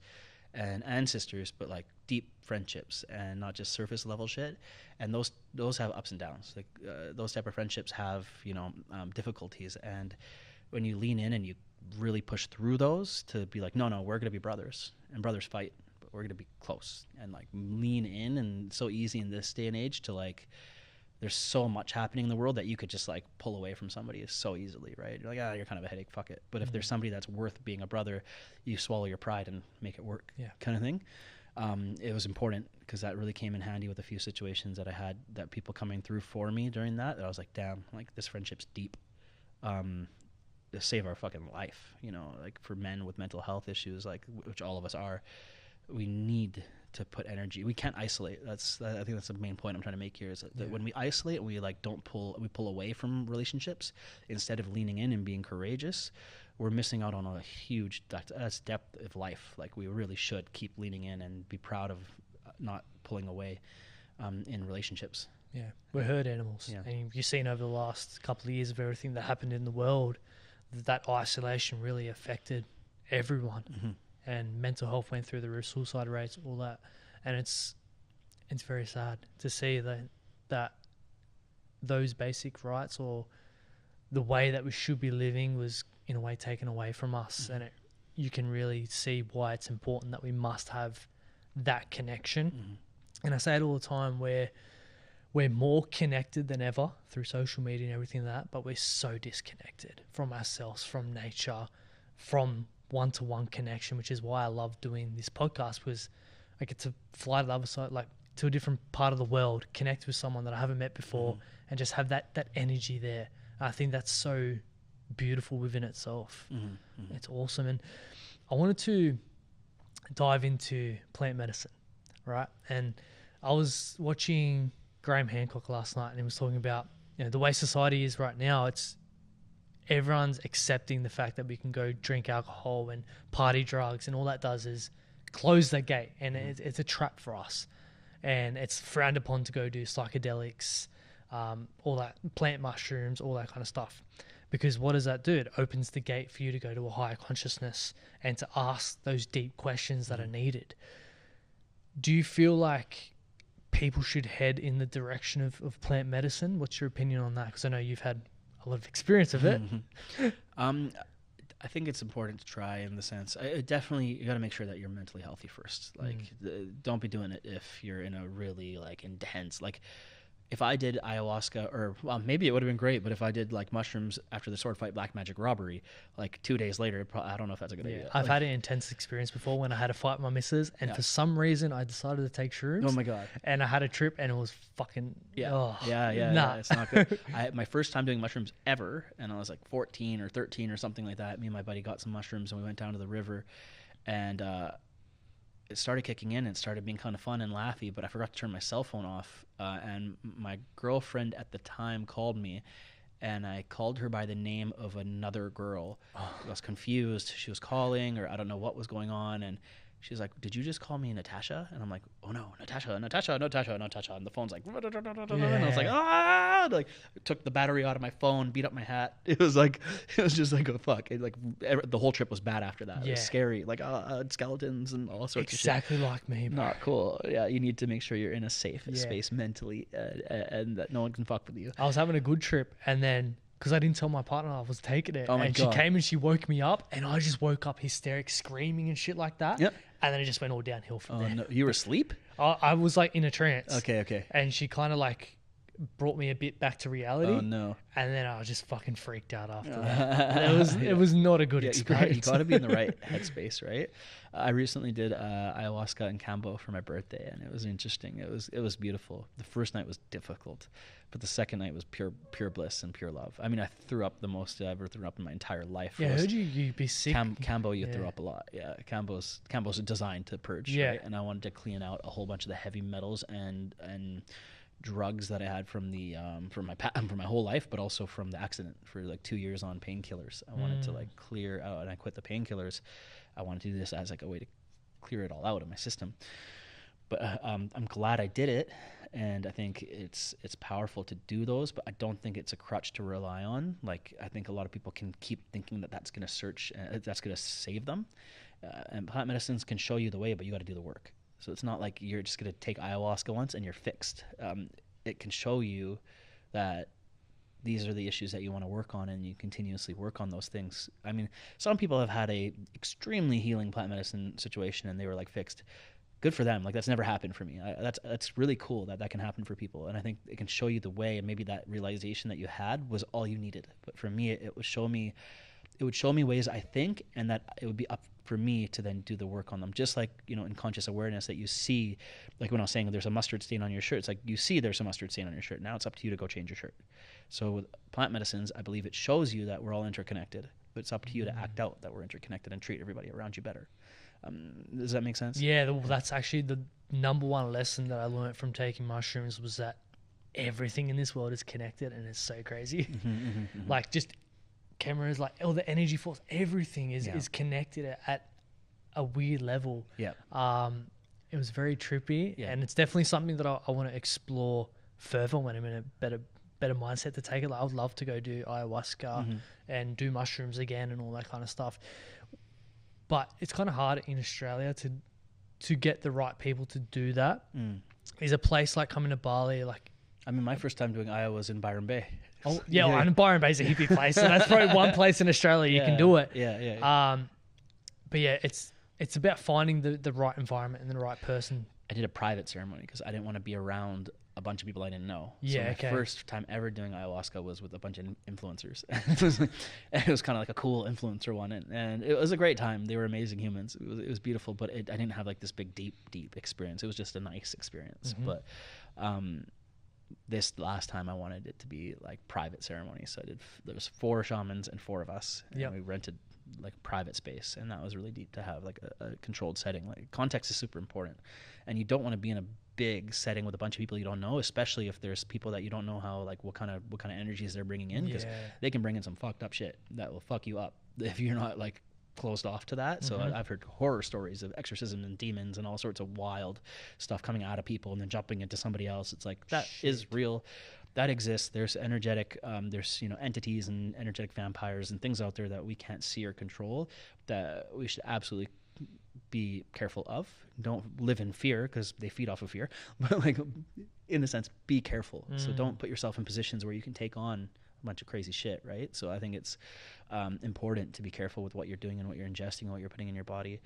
and sisters, but like deep friendships and not just surface level shit. And those have ups and downs. Like those type of friendships have, you know, difficulties. And when you lean in and you really push through those to be like, no, we're gonna be brothers, and brothers fight, but we're gonna be close, and like lean in. And it's so easy in this day and age to like, there's so much happening in the world that you could just like pull away from somebody so easily, right? You're like, you're kind of a headache, fuck it. But if there's somebody that's worth being a brother, you swallow your pride and make it work, kind of thing. It was important because that really came in handy with a few situations that I had, that people coming through for me during that I was like, damn, like this friendship's deep. To save our fucking life, you know, like for men with mental health issues, like which all of us are, we need to put energy. We can't isolate. I think that's the main point I'm trying to make here, is that when we isolate and we like we pull away from relationships instead of leaning in and being courageous, we're missing out on a huge that's depth of life. Like we really should keep leaning in and be proud of not pulling away in relationships. Yeah, we're herd animals. Yeah. And you've seen over the last couple of years of everything that happened in the world, that isolation really affected everyone. And mental health went through the roof, suicide rates, all that. And it's very sad to see that those basic rights, or the way that we should be living, was in a way taken away from us. And you can really see why it's important that we must have that connection. And I say it all the time, we're more connected than ever through social media and everything like that, but we're so disconnected from ourselves, from nature, from one-to-one connection, which is why I love doing this podcast, because I get to fly to the other side, like to a different part of the world, connect with someone that I haven't met before, and just have that energy there. I think that's so beautiful within itself. It's awesome. And I wanted to dive into plant medicine, right? And I was watching Graham Hancock last night, and he was talking about, you know, the way society is right now. It's everyone's accepting the fact that we can go drink alcohol and party drugs, and all that does is close that gate, and it's a trap for us. And it's frowned upon to go do psychedelics, all that, plant mushrooms, all that kind of stuff. Because what does that do? It opens the gate for you to go to a higher consciousness and to ask those deep questions that are needed. Do you feel like people should head in the direction of plant medicine? What's your opinion on that? Because I know you've had a lot of experience of it. I think it's important to try, in the sense, definitely you got to make sure that you're mentally healthy first. Like don't be doing it if you're in a really like intense, like if I did ayahuasca, or well, maybe it would have been great, but if I did like mushrooms after the sword fight black magic robbery, like 2 days later, I don't know if that's a good idea. I've had an intense experience before when I had to fight my missus, and for some reason I decided to take shrooms. Oh my god! And I had a trip, and it was fucking yeah, it's not good. My first time doing mushrooms ever, and I was like 14 or 13 or something like that. Me and my buddy got some mushrooms, and we went down to the river, and it started kicking in and it started being kind of fun and laughy, but I forgot to turn my cell phone off. And my girlfriend at the time called me, and I called her by the name of another girl. I was confused. She was calling, or I don't know what was going on. And she's like, "Did you just call me Natasha?" And I'm like, "Oh no, Natasha. And the phone's like, and I was like, ah, like took the battery out of my phone, beat up my hat. It was just like, oh fuck. The whole trip was bad after that. It was scary. Like skeletons and all sorts of shit. Exactly like me, bro. Not cool. Yeah, you need to make sure you're in a safe space mentally, and that no one can fuck with you. I was having a good trip, and then, because I didn't tell my partner I was taking it, she came and she woke me up, and I just woke up hysteric, screaming and shit like that. Yep. And then it just went all downhill from there. No. You were asleep? I was like in a trance. Okay. And she kind of like brought me a bit back to reality. Oh no. And then I was just fucking freaked out after that. It was not a good experience. You got to be in the right headspace, right? I recently did ayahuasca in Cambo for my birthday, and it was interesting. It was beautiful. The first night was difficult, but the second night was pure bliss and pure love. I mean, I threw up the most I ever threw up in my entire life. Yeah, I heard you be sick. Cambo, you threw up a lot. Yeah, Cambo's designed to purge, right? And I wanted to clean out a whole bunch of the heavy metals and drugs that I had from the from my whole life, but also from the accident for like 2 years on painkillers. I wanted to like clear out, and I quit the painkillers. I wanted to do this as like a way to clear it all out of my system. But I'm glad I did it, and I think it's powerful to do those, but I don't think it's a crutch to rely on. Like, I think a lot of people can keep thinking that that's going to save them. And plant medicines can show you the way, but you got to do the work. So it's not like you're just going to take ayahuasca once and you're fixed. It can show you that these are the issues that you want to work on, and you continuously work on those things. I mean, some people have had a extremely healing plant medicine situation and they were like fixed. Good for them. Like, that's never happened for me. That's really cool that can happen for people. And I think it can show you the way, and maybe that realization that you had was all you needed. But for me, it would show me ways I think, and that it would be up for me to then do the work on them. Just like, you know, in conscious awareness, that you see, like when I was saying there's a mustard stain on your shirt, it's like you see there's a mustard stain on your shirt. Now it's up to you to go change your shirt. So with plant medicines, I believe it shows you that we're all interconnected, but it's up to you to act out that we're interconnected and treat everybody around you better. Does that make sense? Yeah, well, that's actually the number one lesson that I learned from taking mushrooms, was that everything in this world is connected, and it's so crazy. Like, just cameras, like all the energy force, everything is connected at a weird level. Yeah. It was very trippy, and it's definitely something that I want to explore further when I'm in a better mindset to take it. Like, I would love to go do ayahuasca and do mushrooms again and all that kind of stuff. But it's kind of hard in Australia to get the right people to do that. Is a place like coming to Bali, like, I mean, my first time doing Aya was in Byron Bay. Oh, yeah, well, and Byron Bay's a hippie place, so that's probably one place in Australia you can do it. But yeah, it's about finding the right environment and the right person. I did a private ceremony because I didn't want to be around a bunch of people I didn't know. So my first time ever doing ayahuasca was with a bunch of influencers. It was kind of like a cool influencer one, and it was a great time. They were amazing humans. It was beautiful, but I didn't have like this big deep experience. It was just a nice experience. But this last time I wanted it to be like private ceremony. So there was 4 shamans and 4 of us, and we rented like private space, and that was really deep to have like a controlled setting. Like, context is super important, and you don't want to be in a big setting with a bunch of people you don't know, especially if there's people that you don't know how, like, what kind of energies they're bringing in, because they can bring in some fucked up shit that will fuck you up if you're not like closed off to that. So I've heard horror stories of exorcism and demons and all sorts of wild stuff coming out of people and then jumping into somebody else. It's like, that is real. That exists. There's energetic, there's, you know, entities and energetic vampires and things out there that we can't see or control, that we should absolutely be careful of. Don't live in fear, because they feed off of fear, but like, in the sense, be careful. So don't put yourself in positions where you can take on a bunch of crazy shit, right? So I think it's important to be careful with what you're doing and what you're ingesting and what you're putting in your body.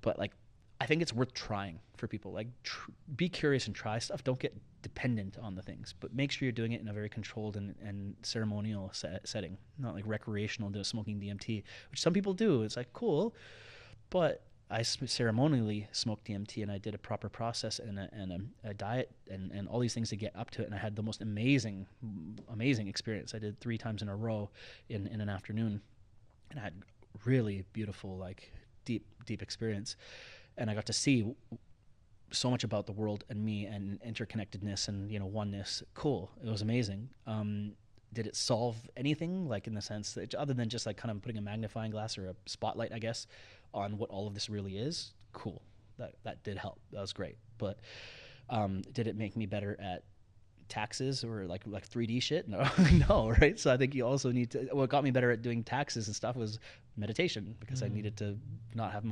But like, I think it's worth trying for people. Like, be curious and try stuff. Don't get dependent on the things, but make sure you're doing it in a very controlled and ceremonial setting, not like recreational, smoking DMT, which some people do. It's like, cool, but I ceremonially smoked DMT, and I did a proper process and a diet and all these things to get up to it. And I had the most amazing experience. I did 3 times in a row in an afternoon, and I had really beautiful, like, deep experience. And I got to see so much about the world and me and interconnectedness and, you know, oneness. Cool. It was amazing. Did it solve anything, like, in the sense that, other than just like kind of putting a magnifying glass or a spotlight, I guess, on what all of this really is? Cool. That did help. That was great. But did it make me better at taxes or like 3D shit? No. No, right? So I think you also need to, what got me better at doing taxes and stuff was meditation, because I needed to not have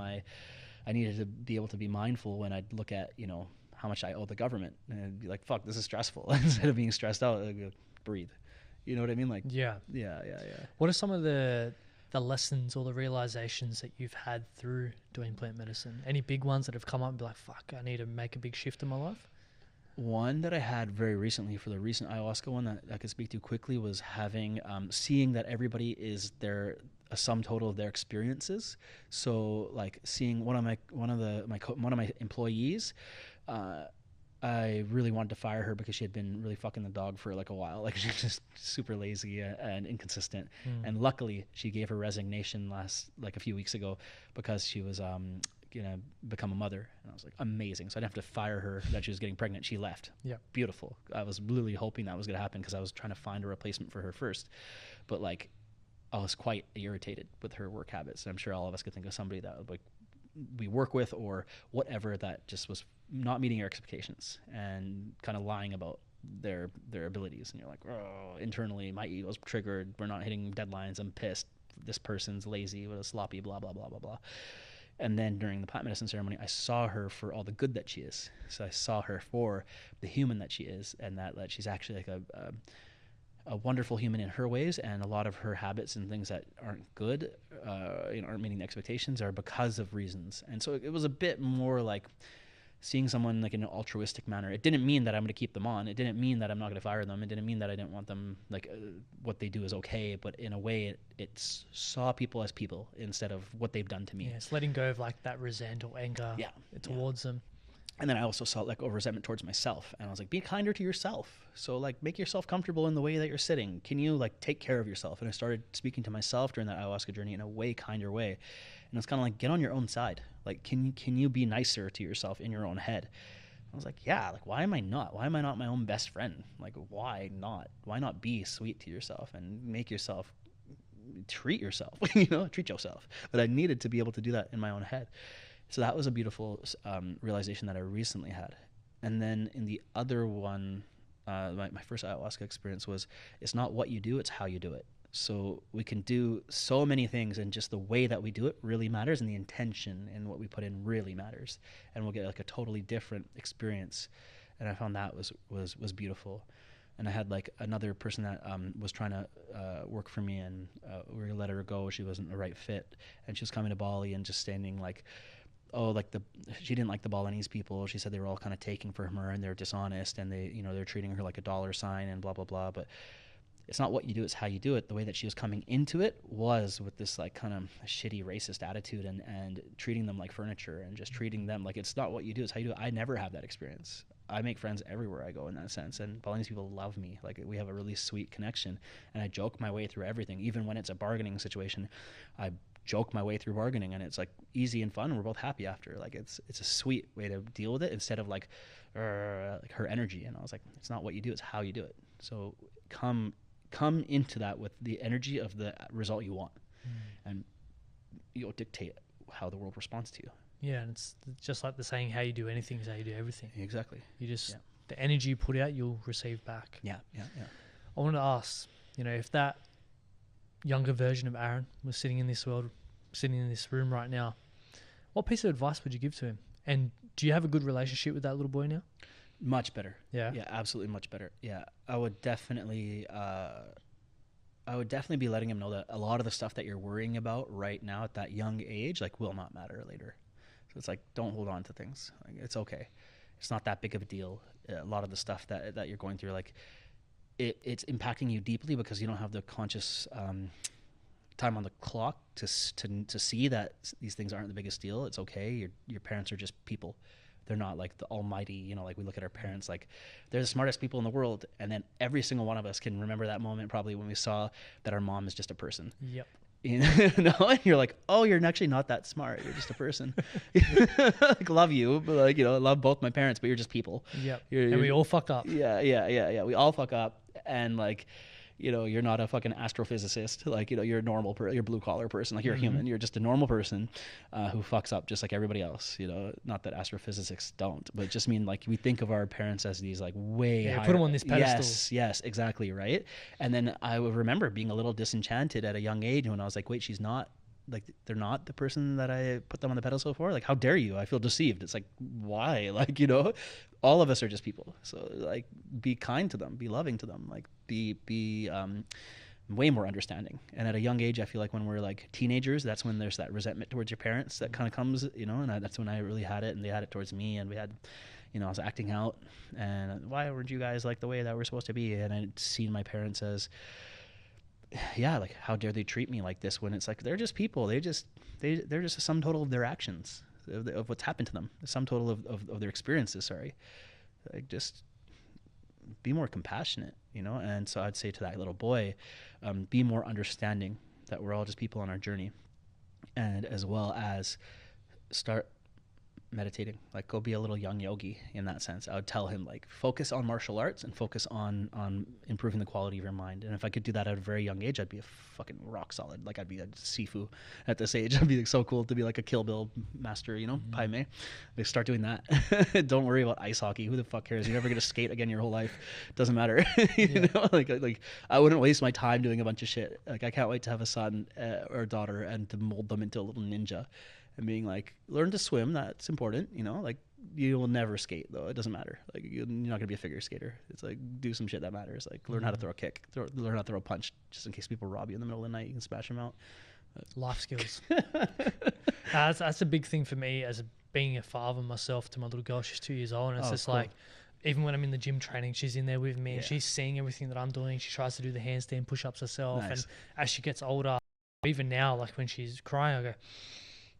I needed to be able to be mindful when I'd look at, you know, how much I owe the government, and I'd be like, fuck, this is stressful. Instead of being stressed out, I'd go, breathe. You know what I mean? Like, yeah. What are some of the lessons or the realizations that you've had through doing plant medicine? Any big ones that have come up and be like, fuck, I need to make a big shift in my life? One that I had very recently for the recent ayahuasca one that I could speak to quickly was having, seeing that everybody is a sum total of their experiences. So like, seeing one of my employees, I really wanted to fire her because she had been really fucking the dog for like a while. Like, she's just super lazy and inconsistent. And luckily she gave her resignation a few weeks ago, because she was gonna become a mother. And I was like, amazing. So I didn't have to fire her that she was getting pregnant. She left. Yeah. Beautiful. I was literally hoping that was gonna happen because I was trying to find a replacement for her first. But like, I was quite irritated with her work habits. And I'm sure all of us could think of somebody that like we work with or whatever that just was not meeting your expectations and kind of lying about their abilities. And you're like, oh, internally my ego's triggered. We're not hitting deadlines. I'm pissed. This person's lazy, with a sloppy, blah, blah, blah, blah, blah. And then during the plant medicine ceremony, I saw her for all the good that she is. So I saw her for the human that she is, and that she's actually like a wonderful human in her ways, and a lot of her habits and things that aren't good, aren't meeting the expectations, are because of reasons. And so it was a bit more like seeing someone like in an altruistic manner. It didn't mean that I'm going to keep them on. It didn't mean that I'm not going to fire them. It didn't mean that I didn't want them, like what they do is okay. But in a way, it saw people as people instead of what they've done to me. Yeah, it's letting go of like that resent or anger towards them. And then I also saw like resentment towards myself. And I was like, be kinder to yourself. So like make yourself comfortable in the way that you're sitting. Can you like take care of yourself? And I started speaking to myself during that ayahuasca journey in a way kinder way. And it's kind of like, get on your own side. Like, can you be nicer to yourself in your own head? I was like, yeah, like, why am I not? Why am I not my own best friend? Like, why not? Why not be sweet to yourself and make yourself treat yourself, treat yourself. But I needed to be able to do that in my own head. So that was a beautiful realization that I recently had. And then in the other one, my first ayahuasca experience was, it's not what you do, it's how you do it. So we can do so many things, and just the way that we do it really matters, and the intention and what we put in really matters. And we'll get like a totally different experience. And I found that was beautiful. And I had like another person that was trying to work for me, and we were gonna let her go. She wasn't the right fit. And she was coming to Bali and just standing like, she didn't like the Balinese people. She said they were all kind of taking from her, and they're dishonest, and they're treating her like a dollar sign and blah, blah, blah. But it's not what you do, it's how you do it. The way that she was coming into it was with this like kind of shitty racist attitude and treating them like furniture and just treating them like it's not what you do, it's how you do it. I never have that experience. I make friends everywhere I go in that sense, and Balinese people love me. Like, we have a really sweet connection, and I joke my way through everything. Even when it's a bargaining situation, I joke my way through bargaining, and it's like easy and fun, and we're both happy after. Like, it's a sweet way to deal with it instead of like her energy. And I was like, it's not what you do, it's how you do it. So come into that with the energy of the result you want, and you'll dictate how the world responds to you. Yeah, and it's just like the saying, how you do anything is how you do everything. Exactly. You just, the energy you put out, you'll receive back. Yeah. I want to ask, if that younger version of Aren was sitting in this room right now, what piece of advice would you give to him? And do you have a good relationship with that little boy now? Much better. Yeah, absolutely much better. Yeah, I would definitely be letting him know that a lot of the stuff that you're worrying about right now at that young age, like, will not matter later. So it's like, don't hold on to things. Like, it's okay. It's not that big of a deal. A lot of the stuff that you're going through, like, it's impacting you deeply because you don't have the conscious time on the clock to see that these things aren't the biggest deal. It's okay. Your parents are just people. They're not like the almighty, like we look at our parents, like they're the smartest people in the world. And then every single one of us can remember that moment probably when we saw that our mom is just a person. Yep. And you're like, oh, you're actually not that smart. You're just a person. Like, love you, but like, love both my parents, but you're just people. Yep. And we all fuck up. Yeah. We all fuck up. And like, you're not a fucking astrophysicist. Like, you're a normal you're a blue collar person. Like, you're a human. You're just a normal person who fucks up just like everybody else. Not that astrophysicists don't, but just mean like we think of our parents as these like way higher. Put them on this pedestal. Yes, exactly, right. And then I would remember being a little disenchanted at a young age when I was like, wait, she's not. Like, they're not the person that I put them on the pedestal for. Like, how dare you? I feel deceived. It's like, why? Like, all of us are just people. So like, be kind to them, be loving to them, like be way more understanding. And at a young age, I feel like when we're like teenagers, that's when there's that resentment towards your parents that kind of comes, and that's when I really had it, and they had it towards me. And we had, I was acting out, and why weren't you guys like the way that we're supposed to be? And I'd seen my parents as, like, how dare they treat me like this, when it's like, they're just people. They're just a sum total of their actions, of what's happened to them, a sum total of their experiences. Sorry. Like, just be more compassionate, And so I'd say to that little boy, be more understanding that we're all just people on our journey, and as well as start meditating, like go be a little young yogi in that sense. I would tell him like focus on martial arts and focus on improving the quality of your mind. And if I could do that at a very young age, I'd be a fucking rock solid. Like I'd be a Sifu at this age. I'd be like, so cool to be like a Kill Bill master, you know, Pai Mei. Like start doing that. Don't worry about ice hockey. Who the fuck cares? You're never gonna skate again your whole life. Doesn't matter. You know, like I wouldn't waste my time doing a bunch of shit. Like I can't wait to have a son or a daughter and to mold them into a little ninja. And being like, learn to swim, that's important, you know, like you will never skate though, it doesn't matter. Like you're not gonna be a figure skater. It's like do some shit that matters, like learn how to throw a kick, learn how to throw a punch, just in case people rob you in the middle of the night, you can smash them out. Life skills. That's a big thing for me as being a father myself to my little girl. She's 2 years old, and it's just cool. Like even when I'm in the gym training, she's in there with me, and she's seeing everything that I'm doing. She tries to do the handstand push-ups herself. Nice. And as she gets older, even now, like when she's crying, I go,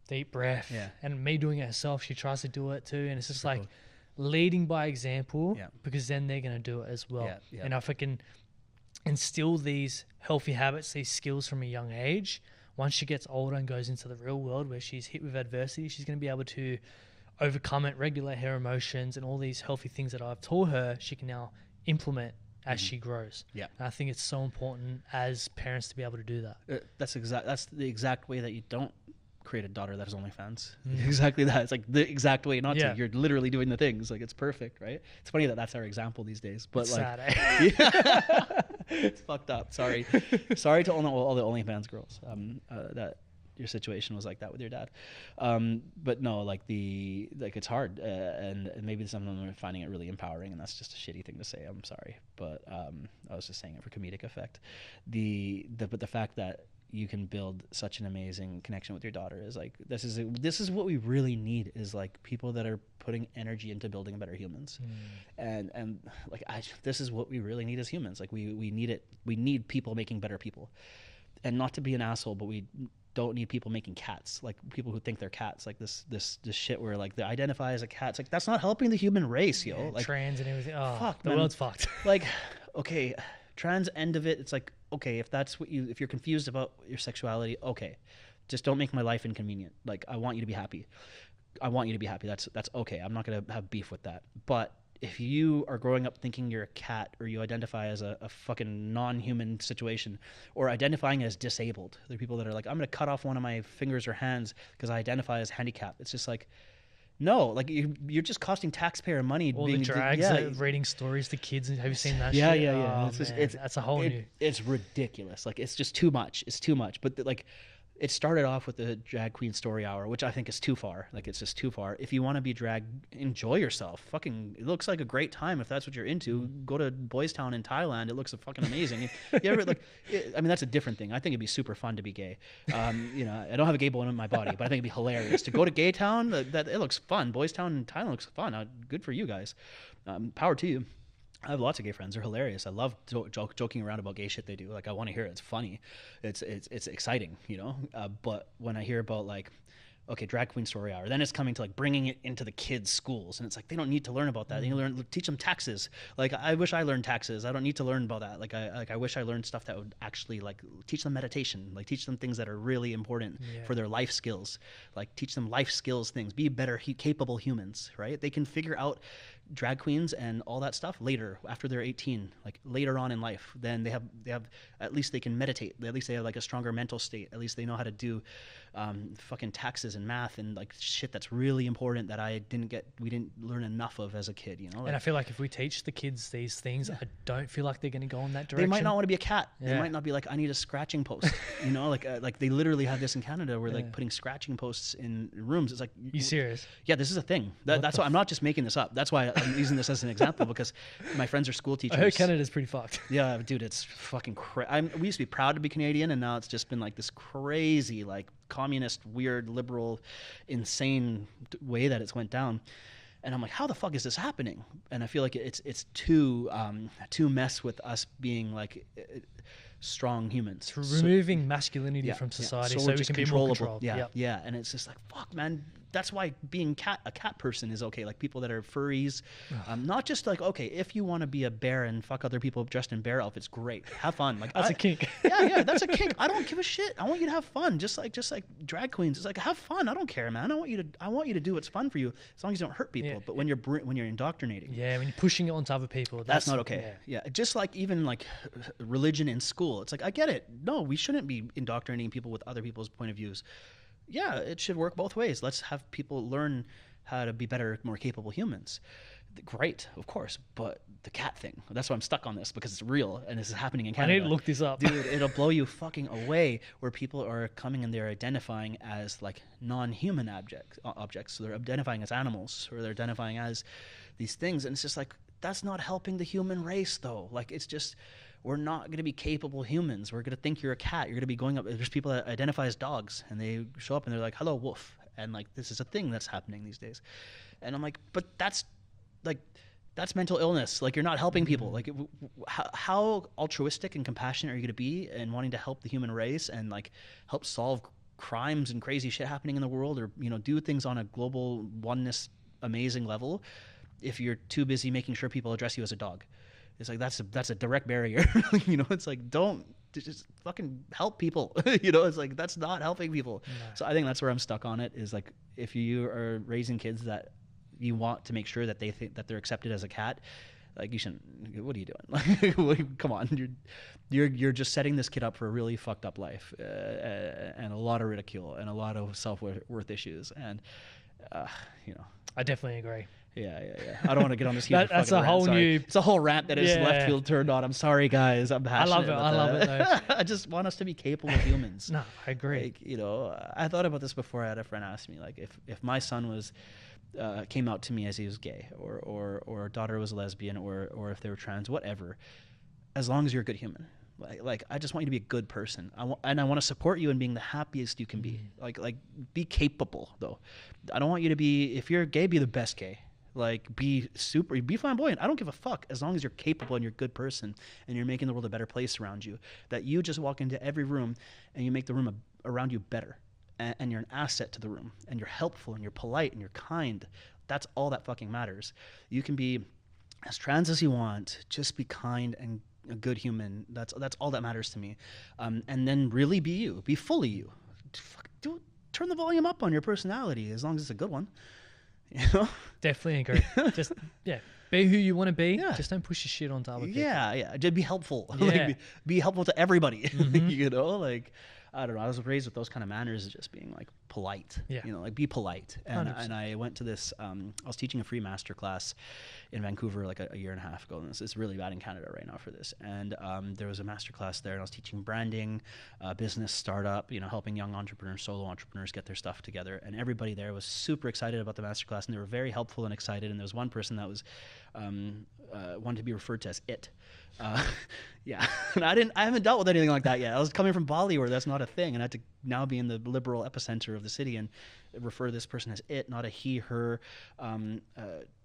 deep breath. Yeah. And me doing it herself, she tries to do it too. And it's just like cool. Leading by example, because then they're going to do it as well. Yeah, yeah. And if I can instill these healthy habits, these skills from a young age, once she gets older and goes into the real world where she's hit with adversity, she's going to be able to overcome it, regulate her emotions, and all these healthy things that I've taught her, she can now implement as she grows. Yeah. And I think it's so important as parents to be able to do that. That's the exact way that you don't create a daughter that has OnlyFans. Exactly that. It's like the exact way not to. You're literally doing the things. Like it's perfect, right? It's funny that that's our example these days. But it's like, sad, eh? It's fucked up. Sorry to all the OnlyFans girls. That your situation was like that with your dad. But no, like it's hard, and maybe some of them are finding it really empowering, and that's just a shitty thing to say. I'm sorry, but I was just saying it for comedic effect. But the fact that you can build such an amazing connection with your daughter is like this is what we really need, is like people that are putting energy into building better humans. And like this is what we really need as humans. Like we need it. We need people making better people, and not to be an asshole, but we don't need people making cats, like people who think they're cats, like this shit where like they identify as a cat. It's like that's not helping the human race, yo. Like trans and everything. Oh, fuck, the world's fucked. Like, okay, trans end of it. It's like, okay, if you're confused about your sexuality, okay, just don't make my life inconvenient. Like I want you to be happy. That's okay. I'm not gonna have beef with that. But if you are growing up thinking you're a cat, or you identify as a fucking non-human situation, or identifying as disabled, there are people that are like, I'm going to cut off one of my fingers or hands because I identify as handicapped. It's just like, no, like you're just costing taxpayer money. All the drags, reading stories to kids. Have you seen that shit? Yeah. Oh, that's a whole new. It's ridiculous. Like it's just too much. It's too much. But like, it started off with the drag queen story hour, which I think is too far. Like it's just too far. If you want to be drag, enjoy yourself. Fucking, it looks like a great time if that's what you're into. Go to Boys Town in Thailand. It looks fucking amazing. You ever I mean, that's a different thing. I think it'd be super fun to be gay. You know, I don't have a gay bone in my body, but I think it'd be hilarious to go to Gay Town. That it looks fun. Boys Town in Thailand looks fun. Good for you guys. Power to you. I have lots of gay friends. They're hilarious. I love joking around about gay shit they do. Like I want to hear it. It's funny. It's exciting, you know. But when I hear about like, okay, drag queen story hour, then it's coming to like bringing it into the kids' schools, and it's like they don't need to learn about that. You teach them taxes. Like I wish I learned taxes. I don't need to learn about that. Like I wish I learned stuff that would actually like teach them meditation. Like teach them things that are really important for their life skills. Like teach them life skills things. Be better, capable humans. Right? They can figure out drag queens and all that stuff later, after they're 18, like later on in life. Then they have at least they can meditate. At least they have like a stronger mental state. At least they know how to do fucking taxes and math and like shit that's really important that we didn't learn enough of as a kid, you know. Like, and I feel like if we teach the kids these things, I don't feel like they're going to go in that direction. They might not want to be a cat. They might not be like, I need a scratching post, you know. Like they literally have this in Canada where like putting scratching posts in rooms. It's like, you serious? Yeah, this is a thing. That's why I'm not just making this up. That's why I'm using this as an example, because my friends are school teachers. I heard Canada's pretty fucked. Yeah, dude, it's fucking we used to be proud to be Canadian, and now it's just been like this crazy, like communist, weird, liberal, insane way that it's went down. And I'm like, how the fuck is this happening? And I feel like it's too mess with us being like strong humans. Removing masculinity from society so we can be more controlled. Yeah. And it's just like, fuck, man. that's why being a cat person is okay. Like people that are furries, not just like, okay, if you want to be a bear and fuck other people dressed in bear outfits, great, have fun. Like That's a kink. yeah, that's a kink. I don't give a shit. I want you to have fun, just like drag queens. It's like, have fun. I don't care, man. I want you to do what's fun for you, as long as you don't hurt people. Yeah. But when you're indoctrinating, when you're pushing it onto other people, that's not okay. Yeah, just like even like religion in school, it's like, I get it. No, we shouldn't be indoctrinating people with other people's point of views. Yeah, it should work both ways. Let's have people learn how to be better, more capable humans. Great, of course, but the cat thing, that's why I'm stuck on this, because it's real and this is happening in Canada. I need to look this up. Dude, it'll blow you fucking away, where people are coming and they're identifying as like non-human objects. So they're identifying as animals, or they're identifying as these things, and it's just like, that's not helping the human race though. Like, it's just, we're not going to be capable humans. We're going to think you're a cat. You're going to be going up. There's people that identify as dogs, and they show up and they're like, hello, wolf. And like, this is a thing that's happening these days. And I'm like, but that's mental illness. Like, you're not helping people. Like, how altruistic and compassionate are you going to be and wanting to help the human race and like help solve crimes and crazy shit happening in the world, or, you know, do things on a global oneness, amazing level, if you're too busy making sure people address you as a dog? It's like, that's a direct barrier. You know, it's like, don't just fucking help people. You know, it's like, that's not helping people. No. So I think that's where I'm stuck on it, is like, if you are raising kids that you want to make sure that they think that they're accepted as a cat, like, you shouldn't. What are you doing? Like, come on, you're just setting this kid up for a really fucked up life, and a lot of ridicule and a lot of self-worth issues, and you know. I definitely agree. Yeah. I don't want to get on this huge that's a rant. whole Sorry. new. It's a whole rant that is left field turned on. I'm sorry, guys. I'm passionate. I love it though. I just want us to be capable humans. No, I agree. Like, you know, I thought about this before. I had a friend ask me, like, if my son was came out to me as he was gay, or a daughter was a lesbian, or if they were trans, whatever, as long as you're a good human. Like I just want you to be a good person. I want to support you in being the happiest you can be. Like be capable though. I don't want you to be, if you're gay, be the best gay. Like, be flamboyant. I don't give a fuck, as long as you're capable and you're a good person and you're making the world a better place around you. That you just walk into every room and you make the room around you better, and you're an asset to the room, and you're helpful and you're polite and you're kind. That's all that fucking matters. You can be as trans as you want. Just be kind and a good human. That's all that matters to me. And then really be you. Be fully you. Turn the volume up on your personality, as long as it's a good one. You know? Definitely agree. Just be who you want to be. Yeah. Just don't push your shit onto other people. Yeah. Just be helpful. Yeah. Like, be helpful to everybody. Mm-hmm. You know, like, I don't know. I was raised with those kind of manners, just being like polite. Yeah. You know, like, be polite. And I went to this. I was teaching a free master class in Vancouver like a year and a half ago, and it's really bad in Canada right now for this. And there was a master class there, and I was teaching branding, business, startup. You know, helping young entrepreneurs, solo entrepreneurs get their stuff together. And everybody there was super excited about the master class, and they were very helpful and excited. And there was one person that was wanted to be referred to as it. Yeah, and I haven't dealt with anything like that yet. I was coming from Bali, where that's not a thing, and I had to now be in the liberal epicenter of the city and refer to this person as it, not a he, her.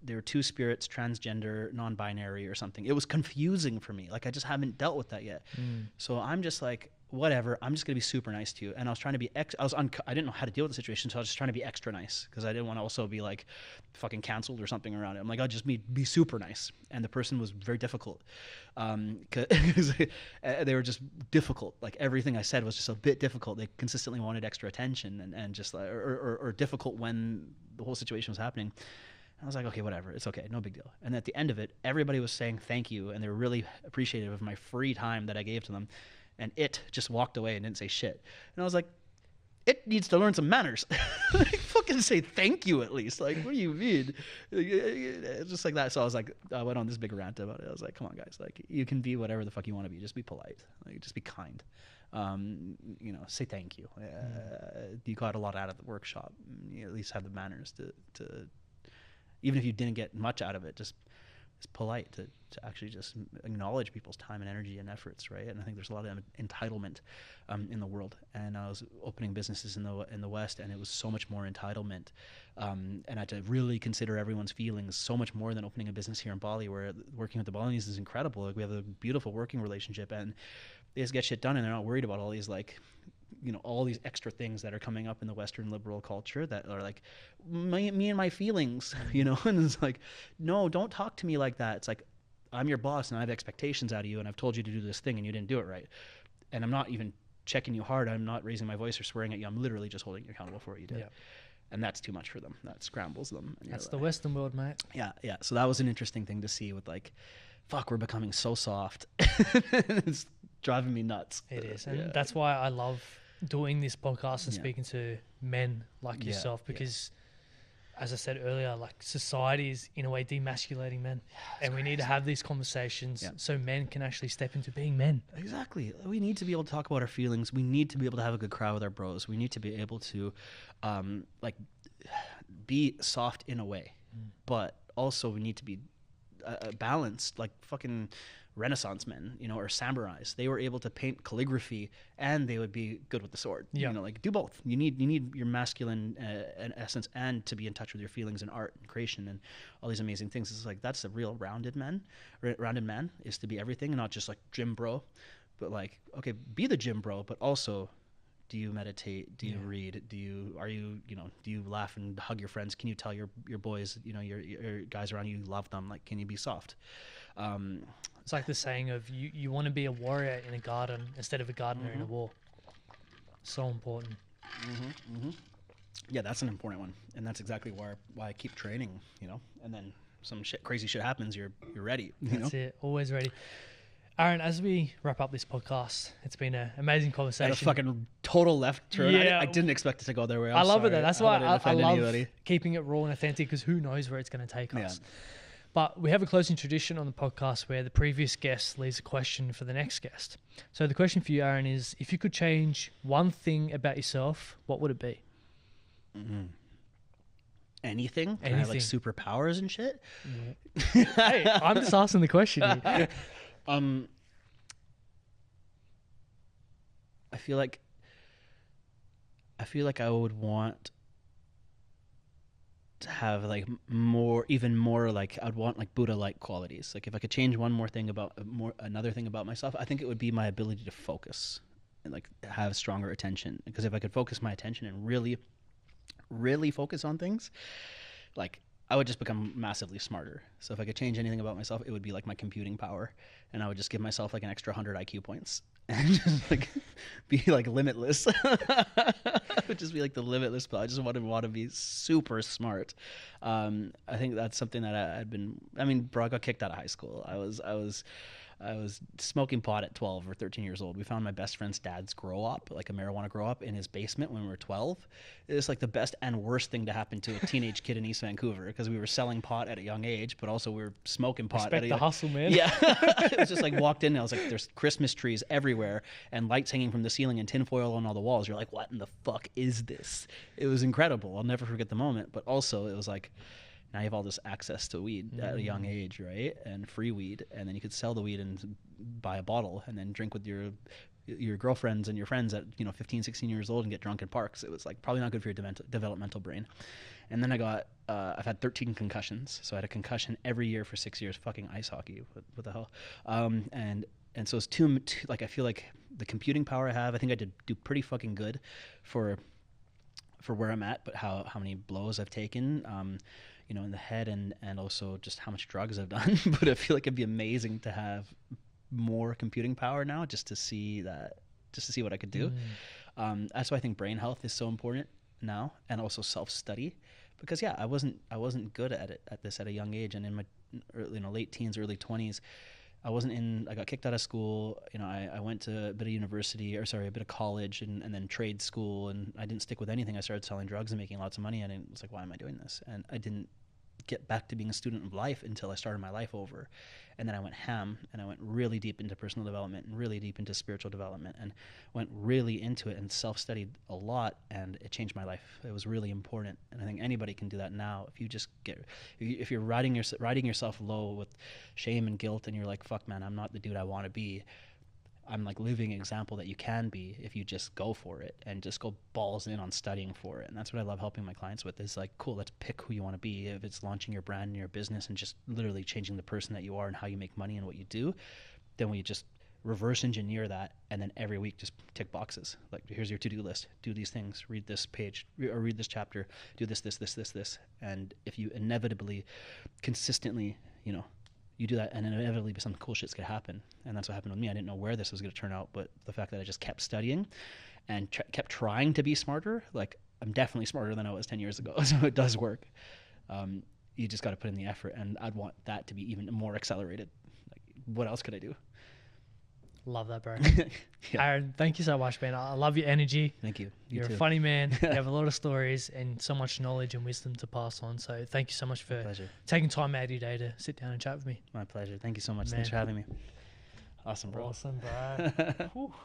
There were two spirits, transgender, non-binary, or something. It was confusing for me. Like, I just haven't dealt with that yet. So I'm just like, whatever, I'm just gonna be super nice to you. And I was trying to be I didn't know how to deal with the situation, so I was just trying to be extra nice, because I didn't want to also be like fucking canceled or something around it. I'm like, I'll just be super nice. And the person was very difficult, because they were just difficult. Like, everything I said was just a bit difficult. They consistently wanted extra attention, and just like, or difficult when the whole situation was happening. I was like, okay, whatever, it's okay, no big deal. And at the end of it, everybody was saying thank you, and they were really appreciative of my free time that I gave to them. And it just walked away and didn't say shit. And I was like, it needs to learn some manners. Like, fucking say thank you at least. Like, what do you mean? Just like that. So I went on this big rant about it. I was like, come on, guys. Like, you can be whatever the fuck you want to be. Just be polite. Like, just be kind. You know, say thank you. You got a lot out of the workshop. You at least have the manners to even if you didn't get much out of it, just it's polite to actually just acknowledge people's time and energy and efforts, right? And I think there's a lot of entitlement in the world. And I was opening businesses in the West, and it was so much more entitlement. And I had to really consider everyone's feelings so much more than opening a business here in Bali, where working with the Balinese is incredible. Like, we have a beautiful working relationship, and they just get shit done, and they're not worried about all these like all these extra things that are coming up in the Western liberal culture that are like me and my feelings, and it's like, no, don't talk to me like that. It's like, I'm your boss and I have expectations out of you, and I've told you to do this thing and you didn't do it right. And I'm not even checking you hard. I'm not raising my voice or swearing at you. I'm literally just holding you accountable for what you did. Yeah. And that's too much for them. That scrambles them. That's the Western world, mate. Yeah. So that was an interesting thing to see with like, fuck, we're becoming so soft. It's driving me nuts. It is. And that's why I love doing this podcast and speaking to men like yourself, because as I said earlier, like society is in a way demasculating men, and we need to have these conversations so men can actually step into being men. Exactly. We need to be able to talk about our feelings. We need to be able to have a good cry with our bros. We need to be able to like be soft in a way, but also we need to be balanced, like fucking Renaissance men, or samurais. They were able to paint calligraphy and they would be good with the sword. Like do both. You need your masculine essence and to be in touch with your feelings and art and creation and all these amazing things. It's like, that's a real rounded man is to be everything and not just like gym bro, but like, okay, be the gym bro, but also, do you meditate? Do you read? Do you laugh and hug your friends? Can you tell your boys, your guys around you love them? Like, can you be soft? It's like the saying of you want to be a warrior in a garden instead of a gardener in a war. So important. Yeah, that's an important one, and that's exactly why I keep training. And then some crazy shit happens, you're ready. That's it. Always ready. Aren, as we wrap up this podcast, it's been an amazing conversation. At a fucking total left turn. I didn't expect it to go their way. I love it though. That's why I love keeping it raw and authentic, because who knows where it's going to take us. But we have a closing tradition on the podcast where the previous guest leaves a question for the next guest. So the question for you, Aren, is if you could change one thing about yourself, what would it be? Anything? Can I have like superpowers and shit? Hey, I'm just asking the question here. I feel like I would want to have like even more like, I'd want like Buddha-like qualities. Like if I could change another thing about myself, I think it would be my ability to focus and like have stronger attention. Because if I could focus my attention and really, really focus on things, like I would just become massively smarter. So if I could change anything about myself, it would be like my computing power, and I would just give myself like an extra 100 IQ points and just like be like limitless. It would just be like the limitless, but I just want to be super smart. I think that's something that bro, I got kicked out of high school. I was smoking pot at 12 or 13 years old. We found my best friend's dad's grow up, like a marijuana grow up, in his basement when we were 12. It was like the best and worst thing to happen to a teenage kid in East Vancouver, because we were selling pot at a young age, but also we were smoking pot. Respect the hustle, man. Yeah. It was just like walked in and I was like, there's Christmas trees everywhere and lights hanging from the ceiling and tinfoil on all the walls. You're like, what in the fuck is this? It was incredible. I'll never forget the moment. But also it was like, now you have all this access to weed at a young age, right? And free weed. And then you could sell the weed and buy a bottle and then drink with your girlfriends and your friends at 15, 16 years old and get drunk in parks. It was like probably not good for your developmental brain. And then I've had 13 concussions. So I had a concussion every year for 6 years. Fucking ice hockey. What the hell? And so it's too like, I feel like the computing power I have, I think I did do pretty fucking good for where I'm at, but how many blows I've taken, in the head and also just how much drugs I've done. But I feel like it'd be amazing to have more computing power now, just to see what I could do. That's why I think brain health is so important now, and also self-study, because I wasn't good at this at a young age, and in my late teens, early 20s, I got kicked out of school. I went to a bit of college and then trade school, and I didn't stick with anything. I started selling drugs and making lots of money, and it was like, why am I doing this? And I didn't get back to being a student of life until I started my life over. And then I went ham, and I went really deep into personal development and really deep into spiritual development, and went really into it and self-studied a lot, and it changed my life. It was really important, and I think anybody can do that now. If you're riding yourself low with shame and guilt, and you're like, fuck man, I'm not the dude I want to be, I'm like living an example that you can be if you just go for it and just go balls in on studying for it. And that's what I love helping my clients with, is like, cool, let's pick who you want to be. If it's launching your brand and your business and just literally changing the person that you are and how you make money and what you do, then we just reverse engineer that, and then every week just tick boxes. Like, here's your to-do list. Do these things. Read this page or read this chapter. Do this. And if you inevitably, consistently, you know, you do that, and inevitably some cool shit's gonna happen. And that's what happened with me. I didn't know where this was gonna turn out, but the fact that I just kept studying and kept trying to be smarter, like, I'm definitely smarter than I was 10 years ago. So it does work. You just got to put in the effort, and I'd want that to be even more accelerated. Like, what else could I do? Love that, bro. Yeah. Aren, thank you so much, man. I love your energy. Thank you. You're too. a funny man. You have a lot of stories and so much knowledge and wisdom to pass on. So thank you so much for taking time out of your day to sit down and chat with me. My pleasure. Thank you so much. Man. Thanks for having me. Awesome, bro. Awesome, bro.